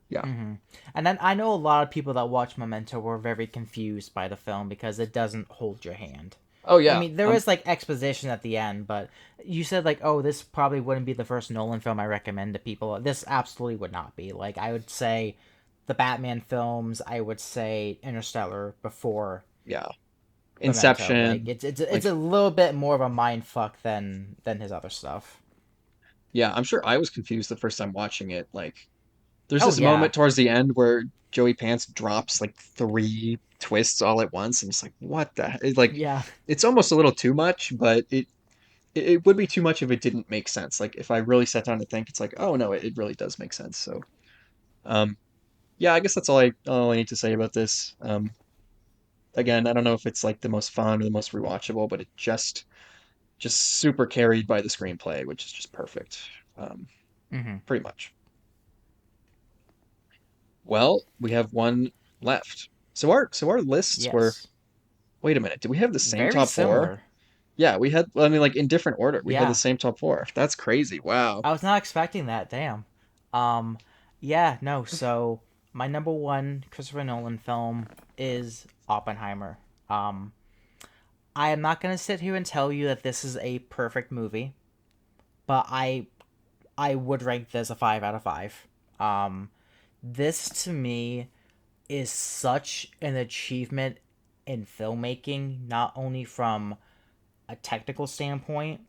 yeah. Mm-hmm. And then I know a lot of people that watch Memento were very confused by the film because it doesn't hold your hand. Oh I yeah. mean, there is like exposition at the end, but you said like, oh, this probably wouldn't be the first Nolan film I recommend to people. This absolutely would not be. Like, I would say the Batman films. I would say Interstellar before Yeah. Memento. Like, Inception. it's Like, a little bit more of a mind fuck than his other stuff. yeah, I'm sure I was confused the first time watching it. Like, there's Oh this yeah, moment towards the end where Joey Pants drops like three twists all at once, and it's like, what the heck? Like, yeah. it's almost a little too much, but it would be too much if it didn't make sense. Like, if I really sat down to think, it's like, oh no, it really does make sense. So, um, yeah, I guess that's all I need to say about this. Again, I don't know if it's like the most fun or the most rewatchable, but it just super carried by the screenplay, which is just perfect. Um, Mm-hmm. pretty much. Well, we have one left. So our lists were. Yes, Wait a minute. Did we have the same very top four? similar. Yeah, we had. Well, I mean, like in different order. We had the Yeah, same top four. That's crazy. Wow. I was not expecting that. Damn. Um, yeah, no. So my number one Christopher Nolan film is Oppenheimer. Um, I am not gonna sit here and tell you that this is a perfect movie, but I would rank this a 5 out of 5. Um, this to me is such an achievement in filmmaking, not only from a technical standpoint,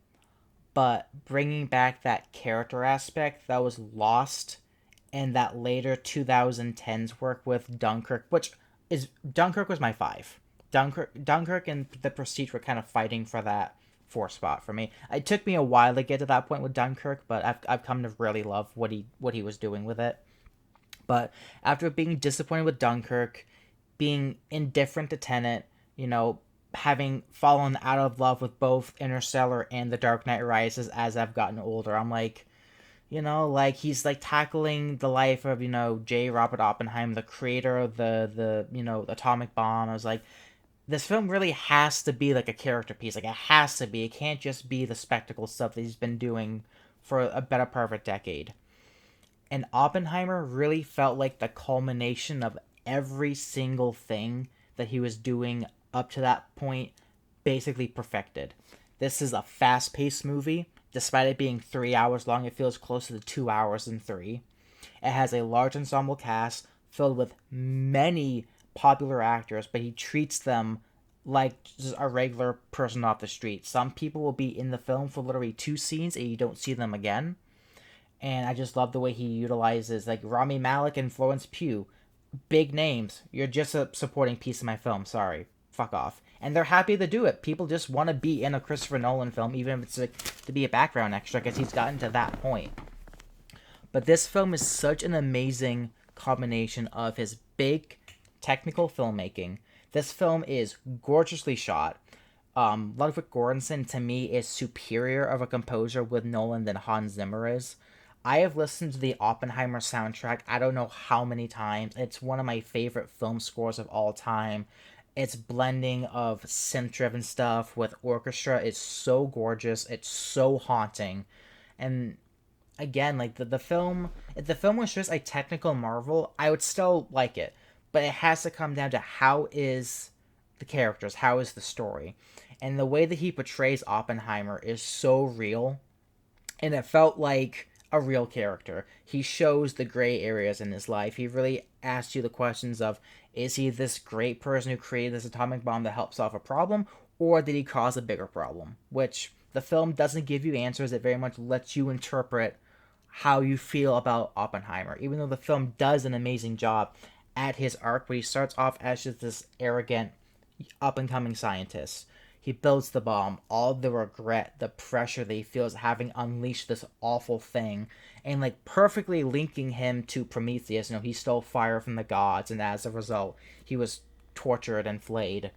but bringing back that character aspect that was lost in that later 2010s work with Dunkirk, which is Dunkirk was my 5. Dunkirk and The Prestige were kind of fighting for that 4 spot for me. It took me a while to get to that point with Dunkirk, but I've come to really love what he was doing with it. But after being disappointed with Dunkirk, being indifferent to Tenet, you know, having fallen out of love with both Interstellar and The Dark Knight Rises as I've gotten older, I'm like, like he's like tackling the life of J. Robert Oppenheim, the creator of the atomic bomb. I was like, this film really has to be like a character piece. Like it has to be. It can't just be the spectacle stuff that he's been doing for a better part of a decade. And Oppenheimer really felt like the culmination of every single thing that he was doing up to that point, basically perfected. This is a fast paced movie. Despite it being 3 hours long, it feels closer to 2 hours than three. It has a large ensemble cast filled with many popular actors, but he treats them like just a regular person off the street. Some people will be in the film for literally 2 scenes and you don't see them again. And I just love the way he utilizes like Rami Malek and Florence Pugh, big names. You're just a supporting piece of my film. Sorry, fuck off. And they're happy to do it. People just want to be in a Christopher Nolan film, even if it's like to be a background extra, because he's gotten to that point. But this film is such an amazing combination of his big technical filmmaking. This film is gorgeously shot. Ludwig Göransson to me is superior of a composer with Nolan than Hans Zimmer is. I have listened to the Oppenheimer soundtrack I don't know how many times. It's one of my favorite film scores of all time. Its blending of synth driven stuff with orchestra is so gorgeous. It's so haunting. And again, like the film, if the film was just a technical marvel, I would still like it. but it has to come down to how is the characters, how is the story, and the way that he portrays Oppenheimer is so real, and it felt like a real character. He shows the gray areas in his life. He really asks you the questions of, is he this great person who created this atomic bomb that helped solve a problem, or did he cause a bigger problem? Which the film doesn't give you answers. It very much lets you interpret how you feel about Oppenheimer, even though the film does an amazing job at his arc, where he starts off as just this arrogant up and coming scientist. He builds the bomb, all the regret, the pressure that he feels having unleashed this awful thing, and like perfectly linking him to Prometheus. You know, he stole fire from the gods, and as a result, he was tortured and flayed.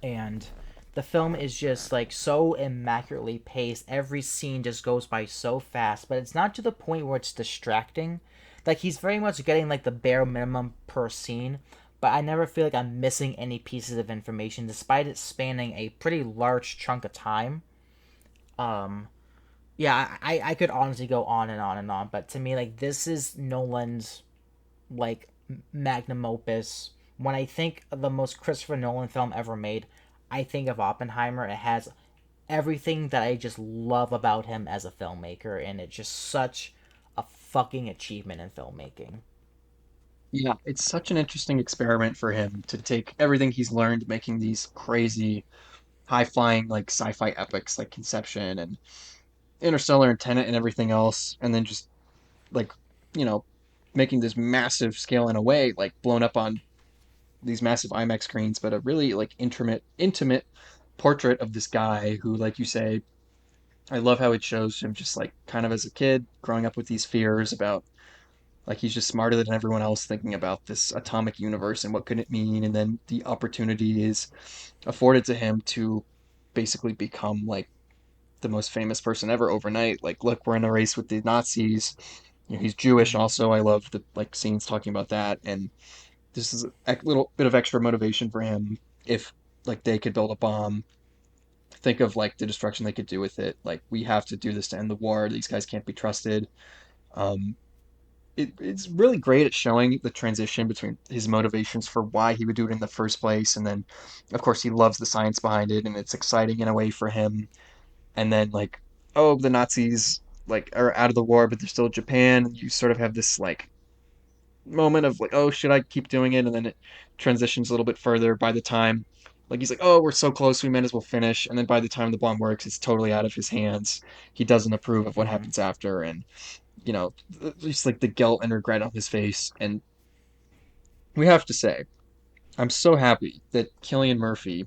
And the film is just like so immaculately paced. Every scene just goes by so fast, but it's not to the point where it's distracting. Like he's very much getting like the bare minimum per scene, but I never feel like I'm missing any pieces of information despite it spanning a pretty large chunk of time. Um yeah, I could honestly go on and on and on, but to me like this is Nolan's like magnum opus. When I think of the most Christopher Nolan film ever made, I think of Oppenheimer. It has everything that I just love about him as a filmmaker, and it's just such a fucking achievement in filmmaking. Yeah, it's such an interesting experiment for him to take everything he's learned making these crazy, high-flying, like sci-fi epics like Conception and Interstellar and Tenet and everything else, and then just like, you know, making this massive scale in a way, like blown up on these massive IMAX screens, but a really like intimate portrait of this guy who, like you say, I love how it shows him just like kind of as a kid growing up with these fears about like he's just smarter than everyone else thinking about this atomic universe and what could it mean, and then the opportunity is afforded to him to basically become like the most famous person ever overnight. Like, look, we're in a race with the Nazis. You know, he's Jewish Mm-hmm. also. I love the like scenes talking about that, and this is a little bit of extra motivation for him if like they could build a bomb. Think of like the destruction they could do with it. Like, we have to do this to end the war. These guys can't be trusted. Um, it's really great at showing the transition between his motivations for why he would do it in the first place, and then, of course, he loves the science behind it, and it's exciting in a way for him. And then, like, oh, the Nazis like are out of the war, but they're still Japan. You sort of have this like moment of like, oh, should I keep doing it? And then it transitions a little bit further by the time like he's like, oh, we're so close, we might as well finish. And then by the time the bomb works, it's totally out of his hands. He doesn't approve of what Mm-hmm. happens after, and just like the guilt and regret on his face. And we have to say, I'm so happy that Killian Murphy,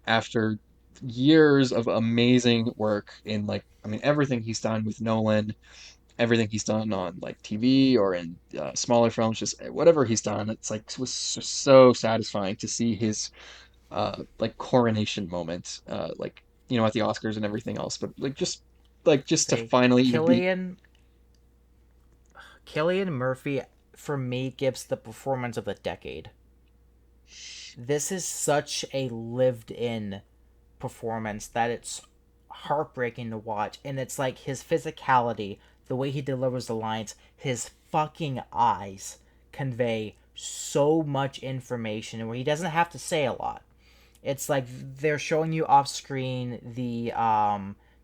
after years of amazing work in like, I mean, everything he's done with Nolan, everything he's done on like TV or in smaller films, just whatever he's done, it's like it was just so satisfying to see his like coronation moment, like at the Oscars and everything else, but like just to Say finally even be. Killian Murphy for me gives the performance of the decade. This is such a lived in performance that it's heartbreaking to watch, and it's like his physicality, the way he delivers the lines, his fucking eyes convey so much information where he doesn't have to say a lot. It's like they're showing you off screen the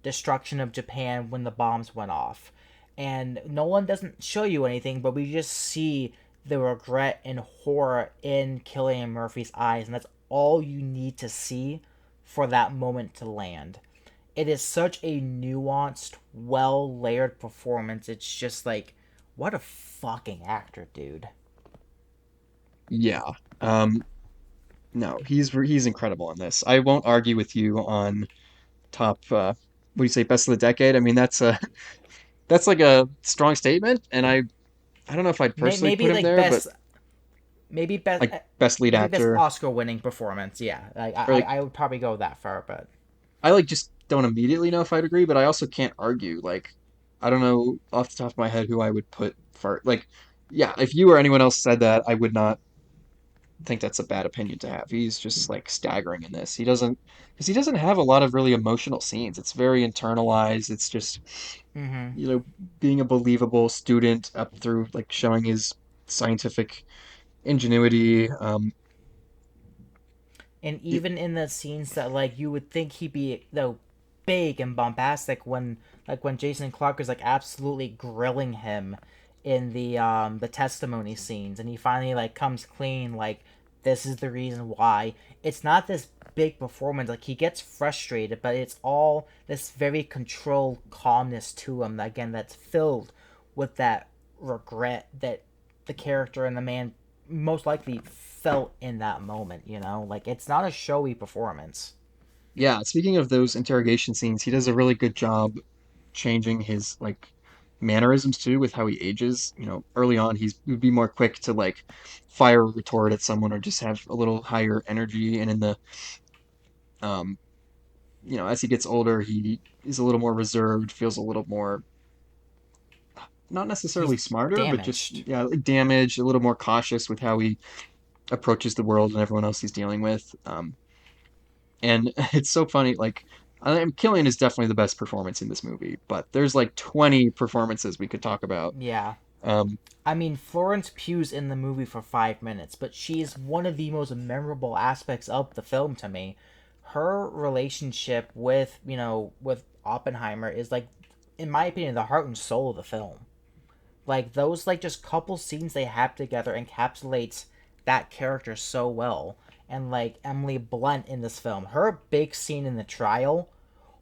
destruction of Japan when the bombs went off. And Nolan doesn't show you anything, but we just see the regret and horror in Cillian Murphy's eyes, and that's all you need to see for that moment to land. It is such a nuanced, well layered performance. It's just like, what a fucking actor, dude. Yeah. um no, he's incredible in this. I won't argue with you on top what do you say, best of the decade. I mean, that's like a strong statement, and I don't know if I'd personally put Maybe him like there, but best, maybe best, like best lead maybe best actor, Oscar winning performance. Yeah, or like I would probably go that far, but I like just don't immediately know if I'd agree, but I also can't argue. Like, I don't know off the top of my head who I would put for like, yeah, if you or anyone else said that, I would not think that's a bad opinion to have. He's just like staggering in this. He doesn't because he doesn't have a lot of really emotional scenes. It's very internalized. It's just mm-hmm. you know being a believable student up through like showing his scientific ingenuity. And It, even in the scenes that like you would think he'd be big and bombastic when when Jason Clarke is like absolutely grilling him in the testimony scenes, and he finally like comes clean like this is the reason why. It's not this big performance, like he gets frustrated, but it's all this very controlled calmness to him, again, that's filled with that regret that the character and the man most likely felt in that moment, you know? Like it's not a showy performance. yeah, speaking of those interrogation scenes, he does a really good job changing his like mannerisms too with how he ages. Early on he'd be more quick to like fire a retort at someone or just have a little higher energy, and in the um as he gets older, he is a little more reserved, feels a little more not necessarily He's smarter, but just damaged. yeah, like, damaged, a little more cautious with how he approaches the world and everyone else he's dealing with. And it's so funny. Like, Killian is definitely the best performance in this movie, but there's like 20 performances we could talk about. Yeah. Um, I mean, Florence Pugh's in the movie for 5 minutes, but she's one of the most memorable aspects of the film to me. Her relationship with, with Oppenheimer is like, in my opinion, the heart and soul of the film. Like those like just couple scenes they have together encapsulates that character so well. And like Emily Blunt in this film, her big scene in the trial,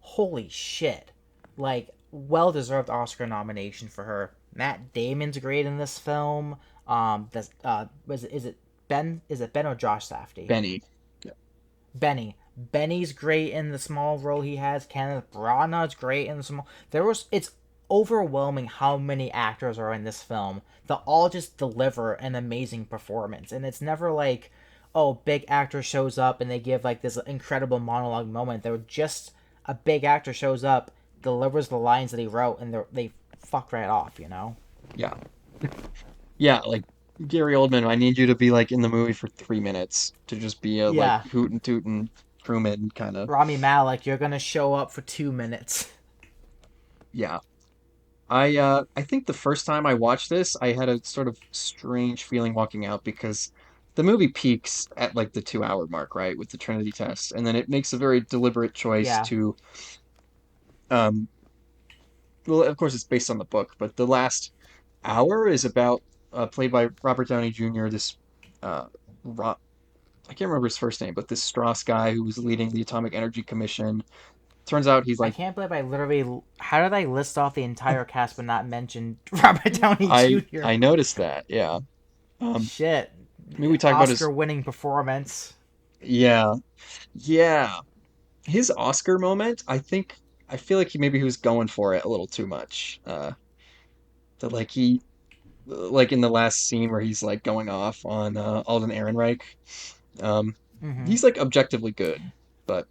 holy shit. Like well deserved Oscar nomination for her. Matt Damon's great in this film. This is it Ben? Is it Ben or Josh Safdie? Benny. Yeah. Benny. Benny's great in the small role he has. Kenneth Branagh's great in the small. It's overwhelming how many actors are in this film that all just deliver an amazing performance, and it's never like, oh, big actor shows up and they give like this incredible monologue moment. They're just a big actor shows up, delivers the lines that he wrote, and they fuck right off, you know. Yeah. Yeah, like Gary Oldman, I need you to be like in the movie for 3 minutes to just be a like Yeah, hootin' tootin' crewman kind of. Rami Malek, you're gonna show up for 2 minutes. Yeah. I think the first time I watched this, I had a sort of strange feeling walking out because the movie peaks at like the 2 hour mark, right, with the Trinity test, and then it makes a very deliberate choice Yeah. to um well, of course it's based on the book, but the last hour is about played by Robert Downey Jr., this uh Ro I can't remember his first name, but this Strauss guy who was leading the Atomic Energy Commission. Turns out he's I like can't believe I literally. How did I list off the entire cast but not mention Robert Downey I Jr.? I noticed that, yeah. Um Shit. Maybe we talk about his Oscar winning performance. yeah. Yeah. His Oscar moment, I feel like he was going for it a little too much. That like he like in the last scene where he's like going off on Alden Ehrenreich. Um Hmm. he's like objectively good, but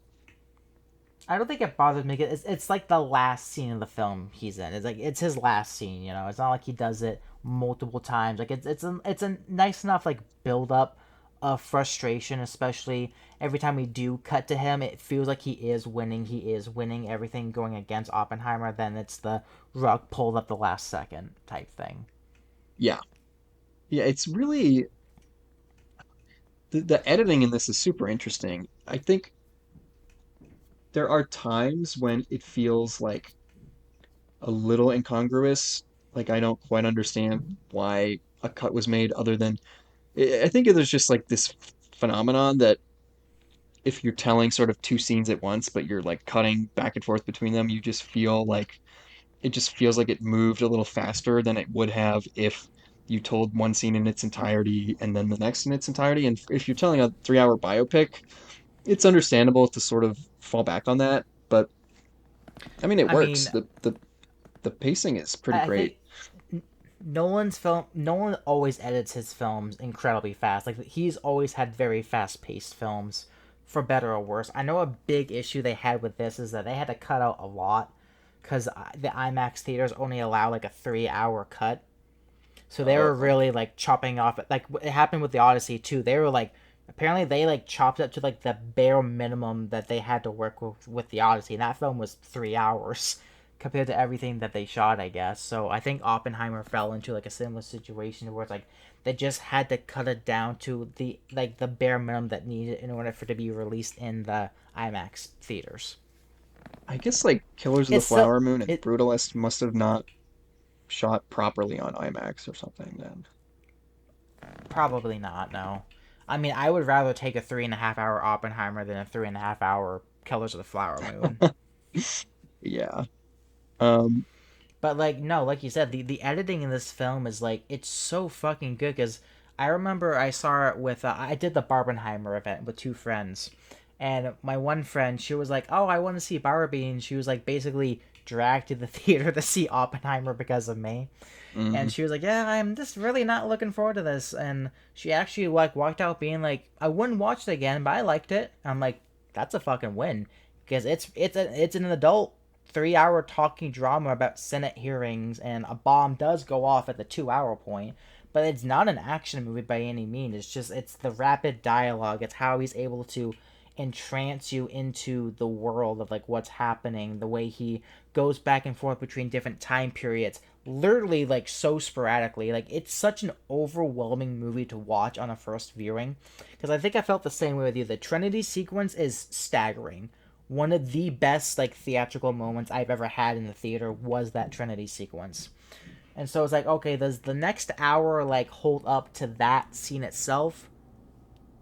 I don't think it bothers me. It's like the last scene of the film he's in. It's like it's his last scene. You know, it's not like he does it multiple times. Like it's a nice enough like build up of frustration, especially every time we do cut to him. It feels like he is winning. He is winning everything going against Oppenheimer. Then it's the rug pulled up the last second type thing. yeah. Yeah, it's really the editing in this is super interesting. I think there are times when it feels like a little incongruous. Like I don't quite understand why a cut was made other than I think there's just like this phenomenon that if you're telling sort of two scenes at once, but you're like cutting back and forth between them, you just feel like it just feels like it moved a little faster than it would have if you told one scene in its entirety and then the next in its entirety. And if you're telling a 3 hour biopic, it's understandable to sort of fall back on that. But I mean, it I works. mean, The pacing is pretty I great. think Nolan always edits his films incredibly fast. Like he's always had very fast paced films, for better or worse. I know a big issue they had with this is that they had to cut out a lot because the IMAX theaters only allow like a 3 hour cut. So they were Oh, really like chopping off. Like it happened with the Odyssey too. They were like apparently they like chopped up to like the bare minimum that they had to work with the Odyssey. And that film was 3 hours. compared to everything that they shot, I guess. So I think Oppenheimer fell into like a similar situation where it's like they just had to cut it down to the bare minimum that needed in order for it to be released in the IMAX theaters. I guess like Killers of the It's still Flower Moon and it Brutalist must have not shot properly on IMAX or something Probably not. No, I mean I would rather take a 3.5 hour Oppenheimer than a 3.5 hour Killers of the Flower Moon. then. Yeah. Um, But like no, like you said, the editing in this film is like it's so fucking good because I remember I saw it with I did the Barbenheimer event with two friends, and my one friend she was like, "Oh, I want to see Barbie," and she was like basically dragged to the theater to see Oppenheimer because of me, and mhm. she was like, "Yeah, I'm just really not looking forward to this," and she actually like walked out being like, "I wouldn't watch it again, but I liked it." I'm like, "That's a fucking win," because it's an adult 3 hour talking drama about Senate hearings, and a bomb does go off at the 2 hour point. But it's not an action movie by any means. It's the rapid dialogue. It's how he's able to entrance you into the world of like what's happening. The way he goes back and forth between different time periods, literally like so sporadically. Like it's such an overwhelming movie to watch on a first viewing. Because I think I felt the same way with you. The Trinity sequence is staggering. One of the best like theatrical moments I've ever had in the theater was that Trinity sequence. And so it's like, okay, does the next hour like hold up to that scene itself?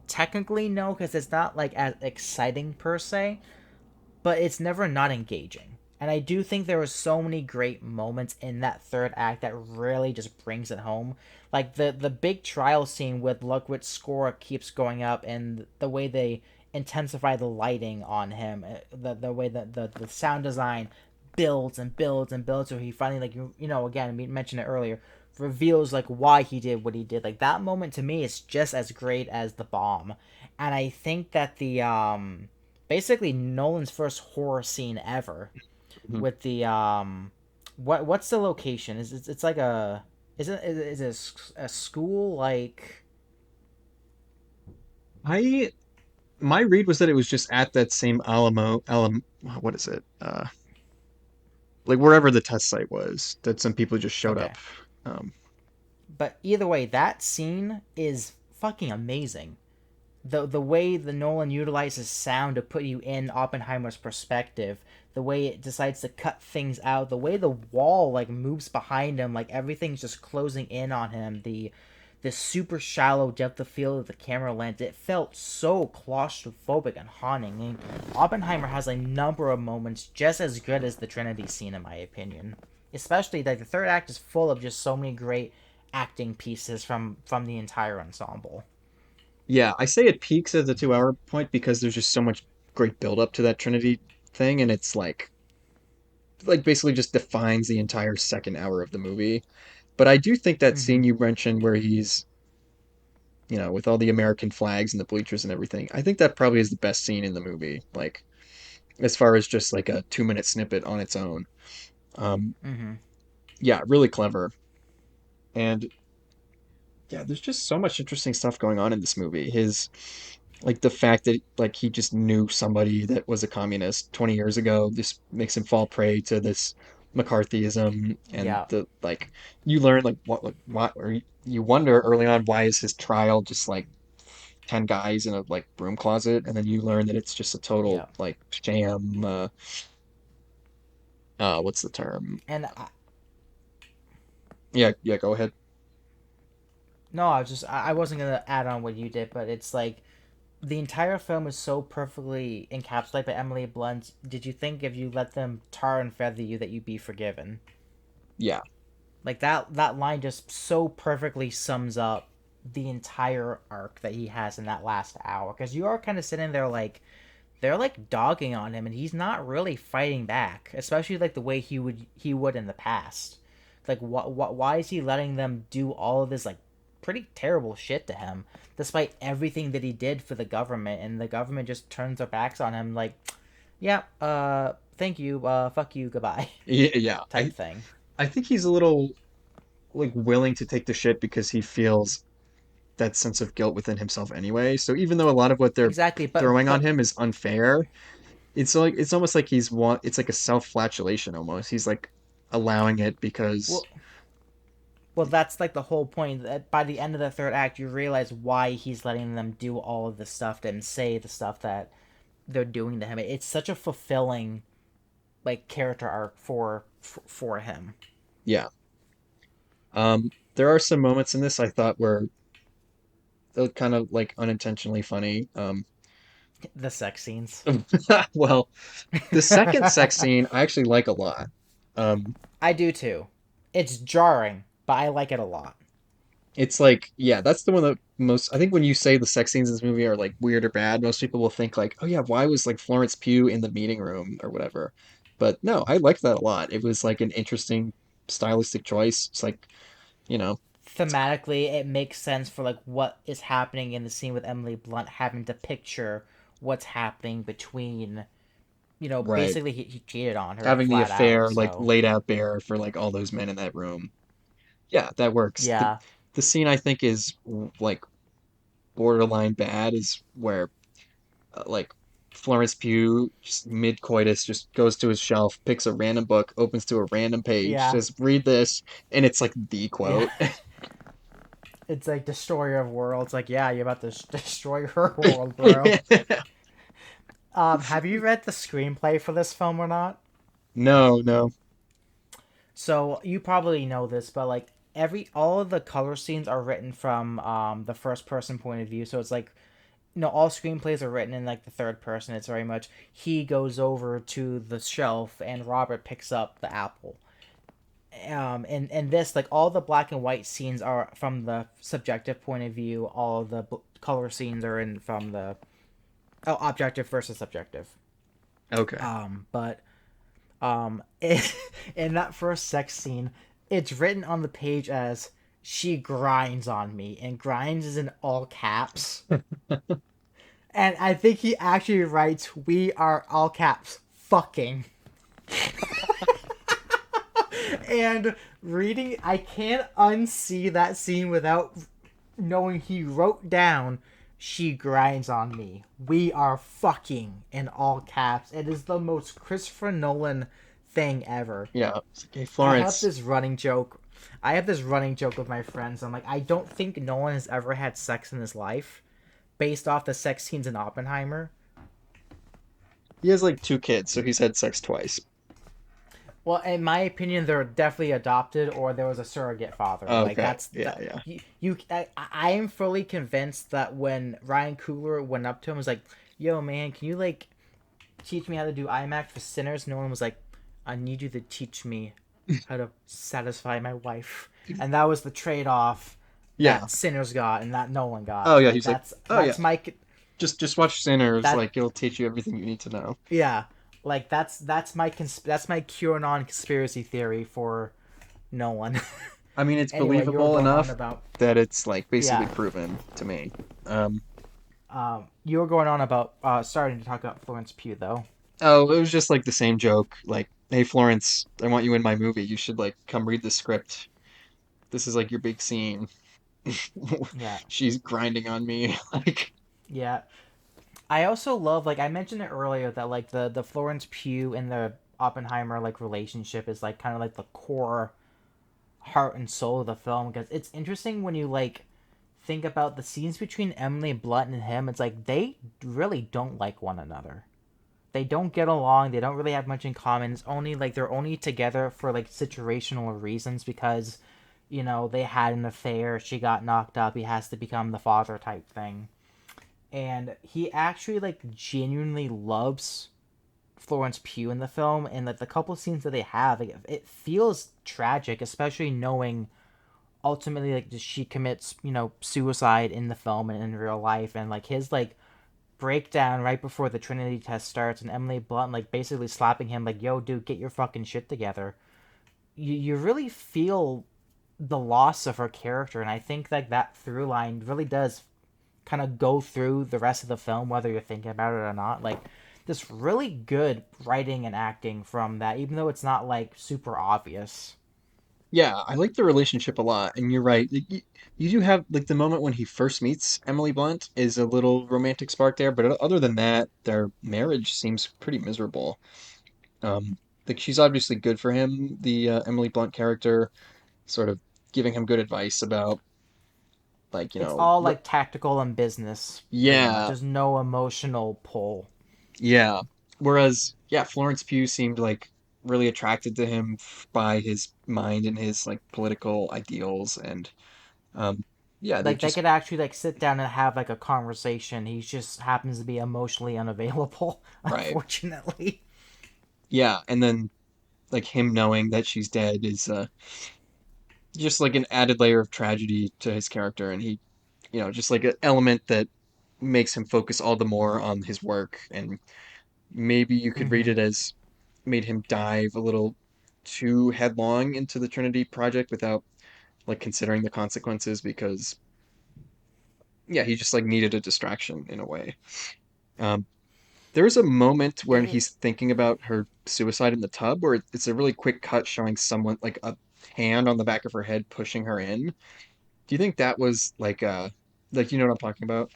Technically, no, because it's not like as exciting per se, but it's never not engaging. And I do think there were so many great moments in that third act that really just brings it home. Like the big trial scene with Ludwig's score keeps going up, and the way they intensify the lighting on him, the way that the sound design builds and builds and builds, so he finally like again we mentioned it earlier, reveals like why he did what he did. Like that moment to me is just as great as the bomb, and I think that the basically Nolan's first horror scene ever Mhm. with the what's the location? Is it's like a is it a school like I my read was that it was just at that same what is it? Like wherever the test site was, that some people just showed okay. up. Um, But either way, that scene is fucking amazing. The way the Nolan utilizes sound to put you in Oppenheimer's perspective, the way it decides to cut things out, the way the wall like moves behind him, like everything's just closing in on him, the super shallow depth of field of the camera lens, it felt so claustrophobic and haunting. And Oppenheimer has a number of moments just as good as the Trinity scene, in my opinion. Especially like the third act is full of just so many great acting pieces from the entire ensemble. yeah, I say it peaks at the 2 hour point because there's just so much great build up to that Trinity thing, and it's like basically just defines the entire second hour of the movie. But I do think that Mm-hmm. scene you mentioned where he's, with all the American flags and the bleachers and everything, I think that probably is the best scene in the movie. Like as far as just like a 2 minute snippet on its own. Um, Mm-hmm. yeah, really clever. And yeah, there's just so much interesting stuff going on in this movie. Like the fact that like he just knew somebody that was a communist 20 years ago just makes him fall prey to this McCarthyism, and Yeah. the like you learn like what or you wonder early on why is his trial just like 10 guys in a like broom closet, and then you learn that it's just a total Yeah. like sham, what's the term? And Yeah, yeah, go ahead. no, I wasn't gonna add on what you did, but it's like the entire film is so perfectly encapsulated by Emily Blunt. Did you think if you let them tar and feather you that you'd be forgiven? Yeah. Like that line just so perfectly sums up the entire arc that he has in that last hour. Because you are kind of sitting there like they're like dogging on him, and he's not really fighting back, especially like the way he would in the past. Like why is he letting them do all of this like pretty terrible shit to him, despite everything that he did for the government, and the government just turns their backs on him like, yeah, thank you, fuck you, goodbye, Yeah, yeah. type thing. I think he's a little like willing to take the shit because he feels that sense of guilt within himself anyway. So even though a lot of what they're Exactly, but throwing on but him is unfair, it's almost like it's like a self-flagellation almost. He's like allowing it because Well, well, that's like the whole point. That by the end of the third act, you realize why he's letting them do all of this stuff and say the stuff that they're doing to him. It's such a fulfilling like character arc for him. yeah. There are some moments in this I thought were kind of like unintentionally funny. The sex scenes. Well, the second sex scene I actually like a lot. Um, I do too. It's jarring, but I like it a lot. it's like, yeah, that's the one that most, I think when you say the sex scenes in this movie are like weird or bad, most people will think like, oh yeah, why was like Florence Pugh in the meeting room or whatever. But no, I liked that a lot. It was like an interesting stylistic choice. It's like, you know, Thematically, it makes sense for like what is happening in the scene with Emily Blunt having to picture what's happening between, right. basically he cheated on her Having the flat out. affair like So laid out bare for like all those men in that room. Yeah, that works. yeah, The scene I think is like borderline bad is where like Florence Pugh just mid coitus just goes to his shelf, picks a random book, opens to a random page, yeah, says read this, and it's like the yeah. quote. It's like destroyer of worlds. Like yeah, you're about to destroy her world, bro. Have you read the screenplay for this film or not? No, no. So you probably know this, but like all of the color scenes are written from the first person point of view. So it's like all screenplays are written in like the third person. It's very much he goes over to the shelf and Robert picks up the apple. And this like all the black and white scenes are from the subjective point of view. All the color scenes are in from the objective versus subjective. Okay. But in that first sex scene, it's written on the page as "she grinds on me," and "grinds" is in all caps. And I think he actually writes, "We are all caps fucking." And reading, I can't unsee that scene without knowing he wrote down, "She grinds on me. We are fucking," in all caps. It is the most Christopher Nolan thing ever. Yeah. It's like, hey, I have Florence. this running joke. I have this running joke with my friends. I'm like, I don't think Nolan has ever had sex in his life, based off the sex scenes in Oppenheimer. He has like two kids, so he's had sex twice. Well, in my opinion, they're definitely adopted, or there was a surrogate father. Like Okay. that's Yeah, that. yeah. I am fully convinced that when Ryan Coogler went up to him, was like, "Yo, man, can you like teach me how to do IMAX for sinners?" No one was like, "I need you to teach me how to satisfy my wife," and that was the trade off Yeah. that Sinners got and that Nolan Oh got. yeah, Like he's like, that's oh yeah, that's my just watch Sinners, that like it'll teach you everything you need to know. yeah. Like that's my QAnon conspiracy theory for Nolan. I mean, it's Anyway, you were believable going on enough about that it's like basically yeah. proven to me. Um, You were going on about starting to talk about Florence Pugh though. oh, it was just like the same joke. Like, hey, Florence, I want you in my movie. You should like come read the script. This is like your big scene. Yeah, She's grinding on me. Like, yeah. I also love like I mentioned it earlier that like the Florence Pugh and the Oppenheimer like relationship is like kind of like the core heart and soul of the film because it's interesting when you like think about the scenes between Emily Blunt and him. It's like they really don't like one another. They don't get along. They don't really have much in common. It's only like they're only together for like situational reasons because they had an affair. She got knocked up. He has to become the father type thing. And he actually like genuinely loves Florence Pugh in the film, and like the couple of scenes that they have, like, it feels tragic, especially knowing ultimately like she commits suicide in the film and in real life, and like his like breakdown right before the Trinity test starts, and Emily Blunt like basically slapping him like, "Yo, dude, get your fucking shit together." You really feel the loss of her character, and I think like that through line really does kind of go through the rest of the film, whether you're thinking about it or not. Like, this really good writing and acting from that, even though it's not like super obvious. Yeah, I like the relationship a lot, and you're right. You do have like the moment when he first meets Emily Blunt is a little romantic spark there, but other than that, their marriage seems pretty miserable. Um, like she's obviously good for him, the Emily Blunt character, sort of giving him good advice about like, It's all r like tactical and business, pretty much. yeah, There's no emotional pull. yeah. Whereas, yeah, Florence Pugh seemed like really attracted to him by his mind and his like political ideals, and um, yeah, they Like they just could actually like sit down and have like a conversation. He just happens to be emotionally unavailable, right. unfortunately. Yeah, and then like him knowing that she's dead is just like an added layer of tragedy to his character, and he, just like an element that makes him focus all the more on his work, and maybe you could read Mm-hmm. it as made him dive a little too headlong into the Trinity project without like considering the consequences because yeah, he just like needed a distraction in a way. Um, there's a moment when It, he's thinking about her suicide in the tub where it's a really quick cut showing someone like a hand on the back of her head pushing her in. Do you think that was like you know what I'm talking about?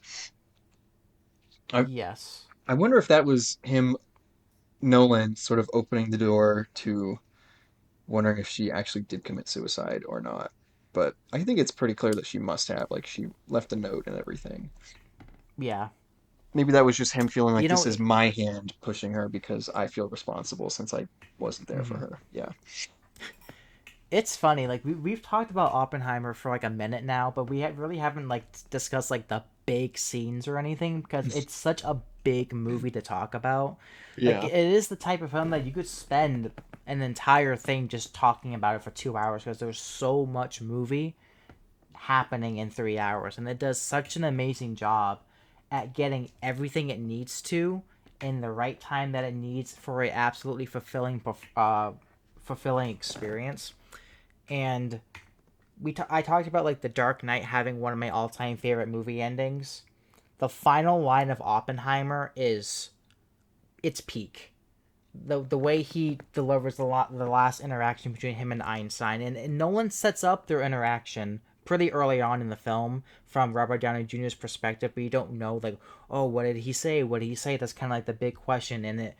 I yes. I wonder if that was him Nolan sort of opening the door to wondering if she actually did commit suicide or not. But I think it's pretty clear that she must have. Like she left a note and everything. Yeah. Maybe that was just him feeling like You this know. is my hand pushing her because I feel responsible since I wasn't there for Mhm. her. Yeah. It's funny. Like we've talked about Oppenheimer for like a minute now, but we really haven't like discussed like the big scenes or anything because it's such a big movie to talk about. Like Yeah. it is the type of film that you could spend an entire thing just talking about it for 2 hours because there's so much movie happening in 3 hours, and it does such an amazing job at getting everything it needs to in the right time that it needs for a absolutely fulfilling experience. And I talked about like The Dark Knight having one of my all-time favorite movie endings. The final line of Oppenheimer is its peak. The way he delivers the last interaction between him and Einstein, and Nolan sets up their interaction pretty early on in the film from Robert Downey Jr.'s perspective, but you don't know like, oh, what did he say? What did he say? That's kind of like the big question, and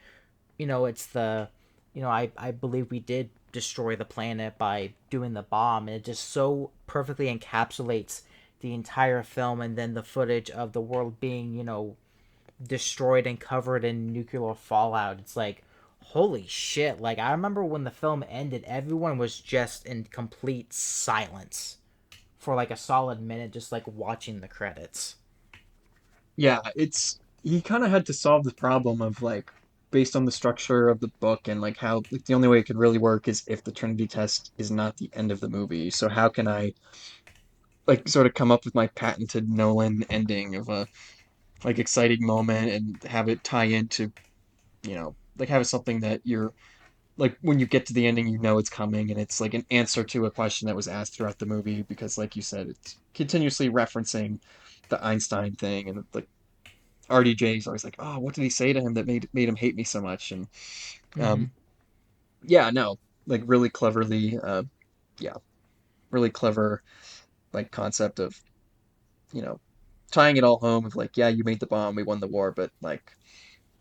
it's the, I believe we did destroy the planet by doing the bomb, and it just so perfectly encapsulates the entire film, and then the footage of the world being, destroyed and covered in nuclear fallout. It's like, holy shit. Like, I remember when the film ended, everyone was just in complete silence for like a solid minute, just like watching the credits. Yeah, it's he kind of had to solve the problem of like based on the structure of the book and like how like the only way it could really work is if the Trinity test is not the end of the movie. So how can I like sort of come up with my patented Nolan ending of a like exciting moment and have it tie into, like have something that you're like when you get to the ending, you know it's coming and it's like an answer to a question that was asked throughout the movie because like you said, it's continuously referencing the Einstein thing and like RDJ is always like, "Oh, what did he say to him that made him hate me so much?" And Mm-hmm. um, yeah, no, like really cleverly, yeah, really clever like concept of you know tying it all home of like, yeah, you made the bomb, we won the war, but like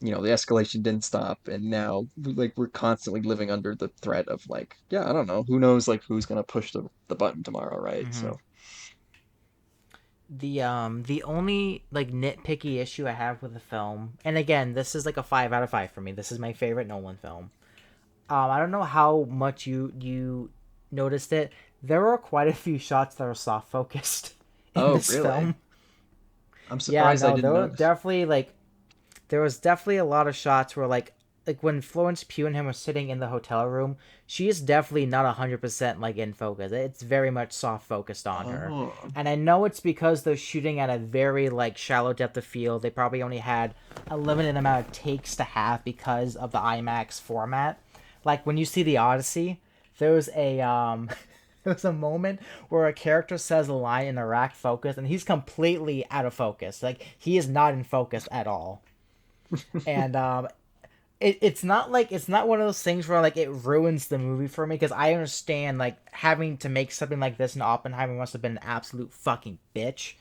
the escalation didn't stop, and now like we're constantly living under the threat of like, yeah, I don't know, who knows like who's gonna push the button tomorrow, right? Mm-hmm. So, The only like nitpicky issue I have with the film, and again, this is like a 5 out of 5 for me. This is my favorite Nolan film. I don't know how much you noticed it. There are quite a few shots that are soft focused in oh, this really? film. I'm Yeah, surprised I no, didn't notice. there was definitely a lot of shots where like when Florence Pugh and him were sitting in the hotel room, she is definitely not 100% like in focus. It's very much soft focused on her. Oh, And I know it's because they're shooting at a very like shallow depth of field. They probably only had a limited amount of takes to have because of the IMAX format. Like when you see the Odyssey, there's a there's a moment where a character says a line in a rack focus and he's completely out of focus. Like he is not in focus at all. And it's not one of those things where like it ruins the movie for me because I understand like having to make something like this in Oppenheimer must have been an absolute fucking bitch,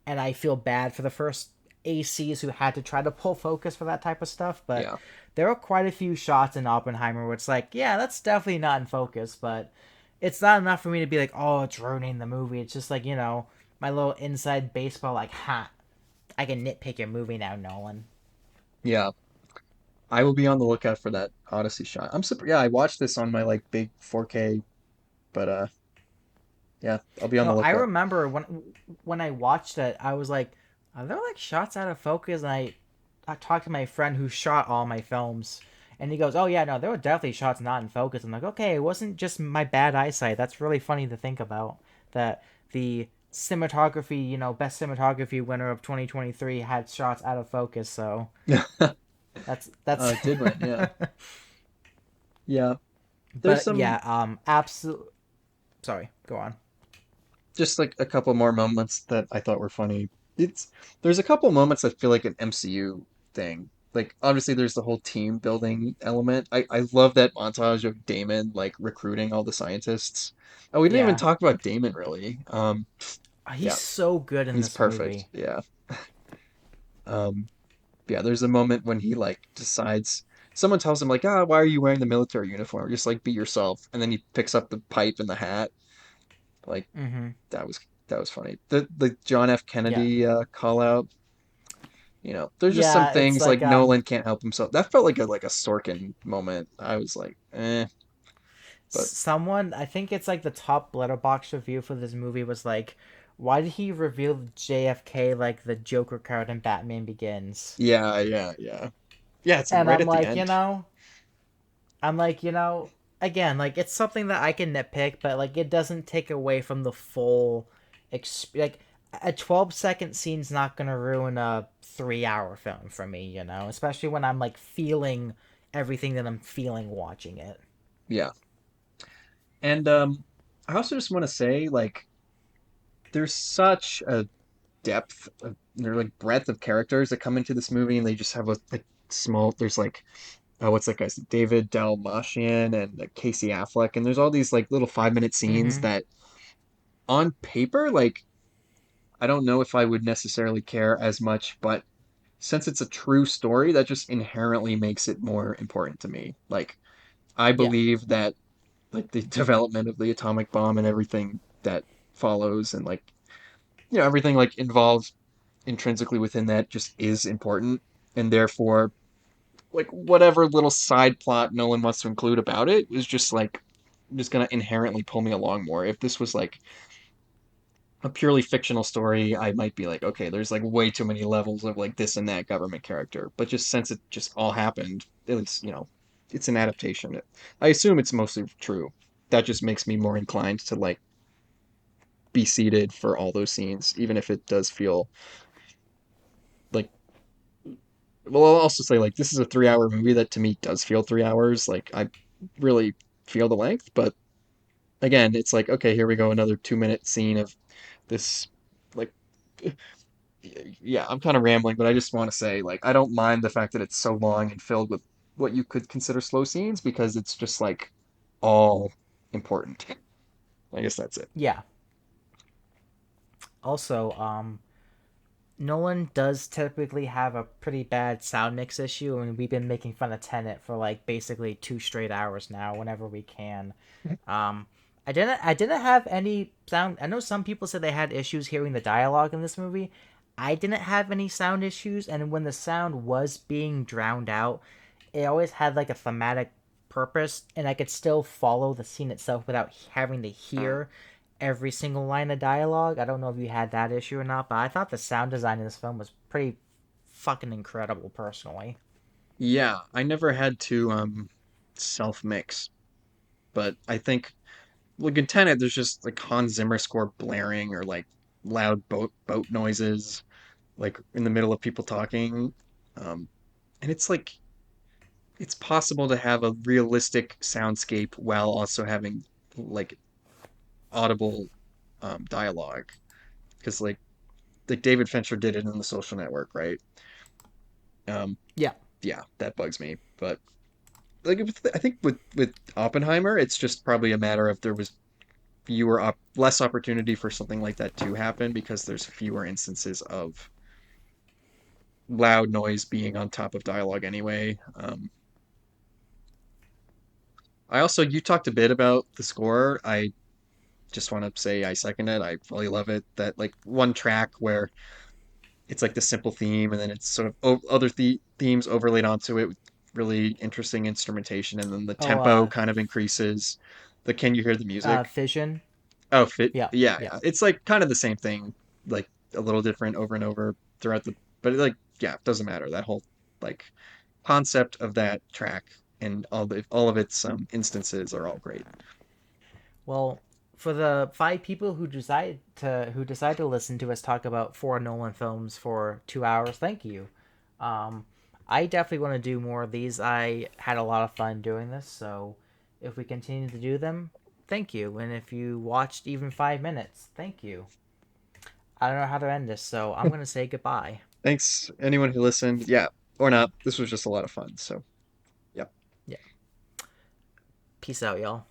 and I feel bad for the first ACs who had to try to pull focus for that type of stuff. But Yeah. there are quite a few shots in Oppenheimer where it's like, yeah, that's definitely not in focus, but it's not enough for me to be like, oh, it's ruining the movie. It's just like my little inside baseball, like, ha, I can nitpick your movie now, Nolan. Yeah. I will be on the lookout for that Odyssey shot. I'm super, yeah, I watched this on my like big 4K, but yeah, I'll be on the No, I lookout. remember when I watched it, I was like, are there like shots out of focus? And I talked to my friend who shot all my films, and he goes, "Oh yeah, no, there were definitely shots not in focus." I'm like, okay, it wasn't just my bad eyesight. That's really funny to think about. That the cinematography, best cinematography winner of 2023 had shots out of focus. So that's. It did win, yeah. Yeah. There's But some yeah, absolute. Sorry, go on. just like a couple more moments that I thought were funny. It's there's a couple moments that feel like an MCU thing. Like obviously there's the whole team building element. I love that montage of Damon like recruiting all the scientists. Oh, we didn't even Yeah, talk about Damon really. he's Yeah, so good in he's this perfect. movie. Yeah. Um, yeah, there's a moment when he like decides someone tells him like, "Ah, why are you wearing the military uniform? Just like be yourself." And then he picks up the pipe and the hat. Like Mm-hmm. that was that was funny. The John F. Yeah. Kennedy call out. There's just some Yeah, it's things like like Nolan can't help himself. That felt like a Sorkin moment. I was like, but someone I think it's like the top letterbox review for this movie was like, why did he reveal JFK like the Joker card in Batman Begins? yeah, yeah, yeah, yeah. It's like And right at the end. I'm like, again, like it's something that I can nitpick, but like it doesn't take away from the full like a 12-second scene's not going to ruin a 3-hour film for me, especially when I'm like feeling everything that I'm feeling watching it. Yeah, and I also just want to say like there's such a depth of there's like breadth of characters that come into this movie, and they just have a like small. There's like what's that guy's David Dalmatian and Casey Affleck, and there's all these like little 5 minute scenes Mhm. that on paper like I don't know if I would necessarily care as much, but since it's a true story, that just inherently makes it more important to me. Like, I Yeah. believe that like the development of the atomic bomb and everything that follows and like everything like involved intrinsically within that just is important, and therefore like whatever little side plot Nolan wants to include about it is just like just gonna inherently pull me along more. If this was like a purely fictional story, I might be like, okay, there's like way too many levels of like this and that government character. But just since it just all happened, at least, it's an adaptation. I assume it's mostly true. That just makes me more inclined to like be seated for all those scenes, even if it does feel like, well, I'll also say like this is a 3 hour movie that to me does feel 3 hours. Like I really feel the length, but again, it's like, okay, here we go, another 2 minute scene of this like yeah, I'm kind of rambling, but I just want to say, like, I don't mind the fact that it's so long and filled with what you could consider slow scenes because it's just like all important. I guess that's it. Yeah. Also, Nolan does typically have a pretty bad sound mix issue, and we've been making fun of Tenet for like basically 2 straight hours now, whenever we can. Um, I didn't have any sound. I know some people said they had issues hearing the dialogue in this movie. I didn't have any sound issues, and when the sound was being drowned out, it always had like a thematic purpose, and I could still follow the scene itself without having to hear every single line of dialogue. I don't know if you had that issue or not, but I thought the sound design in this film was pretty fucking incredible, personally. Yeah, I never had to self mix, but I think like in Tenet, there's just like Hans Zimmer score blaring or like loud boat noises like in the middle of people talking. And it's like it's possible to have a realistic soundscape while also having like audible dialogue because like David Fincher did it in The Social Network, right? Um, Yeah. yeah, that bugs me. But like I think with Oppenheimer, it's just probably a matter of there was less opportunity for something like that to happen because there's fewer instances of loud noise being on top of dialogue anyway. I also you talked a bit about the score. I just want to say I second it. I really love it. That like one track where it's like the simple theme and then it's sort of other themes overlaid onto it with really interesting instrumentation and then the Oh, tempo kind of increases. The can you hear the music? Fission. Oh, fit. Yeah, Yeah, yeah. yeah. It's like kind of the same thing, like a little different over and over throughout but like, yeah, it doesn't matter. That whole like concept of that track and all of its instances are all great. Well, for the five people who decide to listen to us talk about four Nolan films for 2 hours, thank you. Um, I definitely want to do more of these. I had a lot of fun doing this, so if we continue to do them, thank you. And if you watched even 5 minutes, thank you. I don't know how to end this, so I'm gonna say goodbye. Thanks anyone who listened. Yeah, or not. This was just a lot of fun. So, yeah. Yeah, peace out, y'all.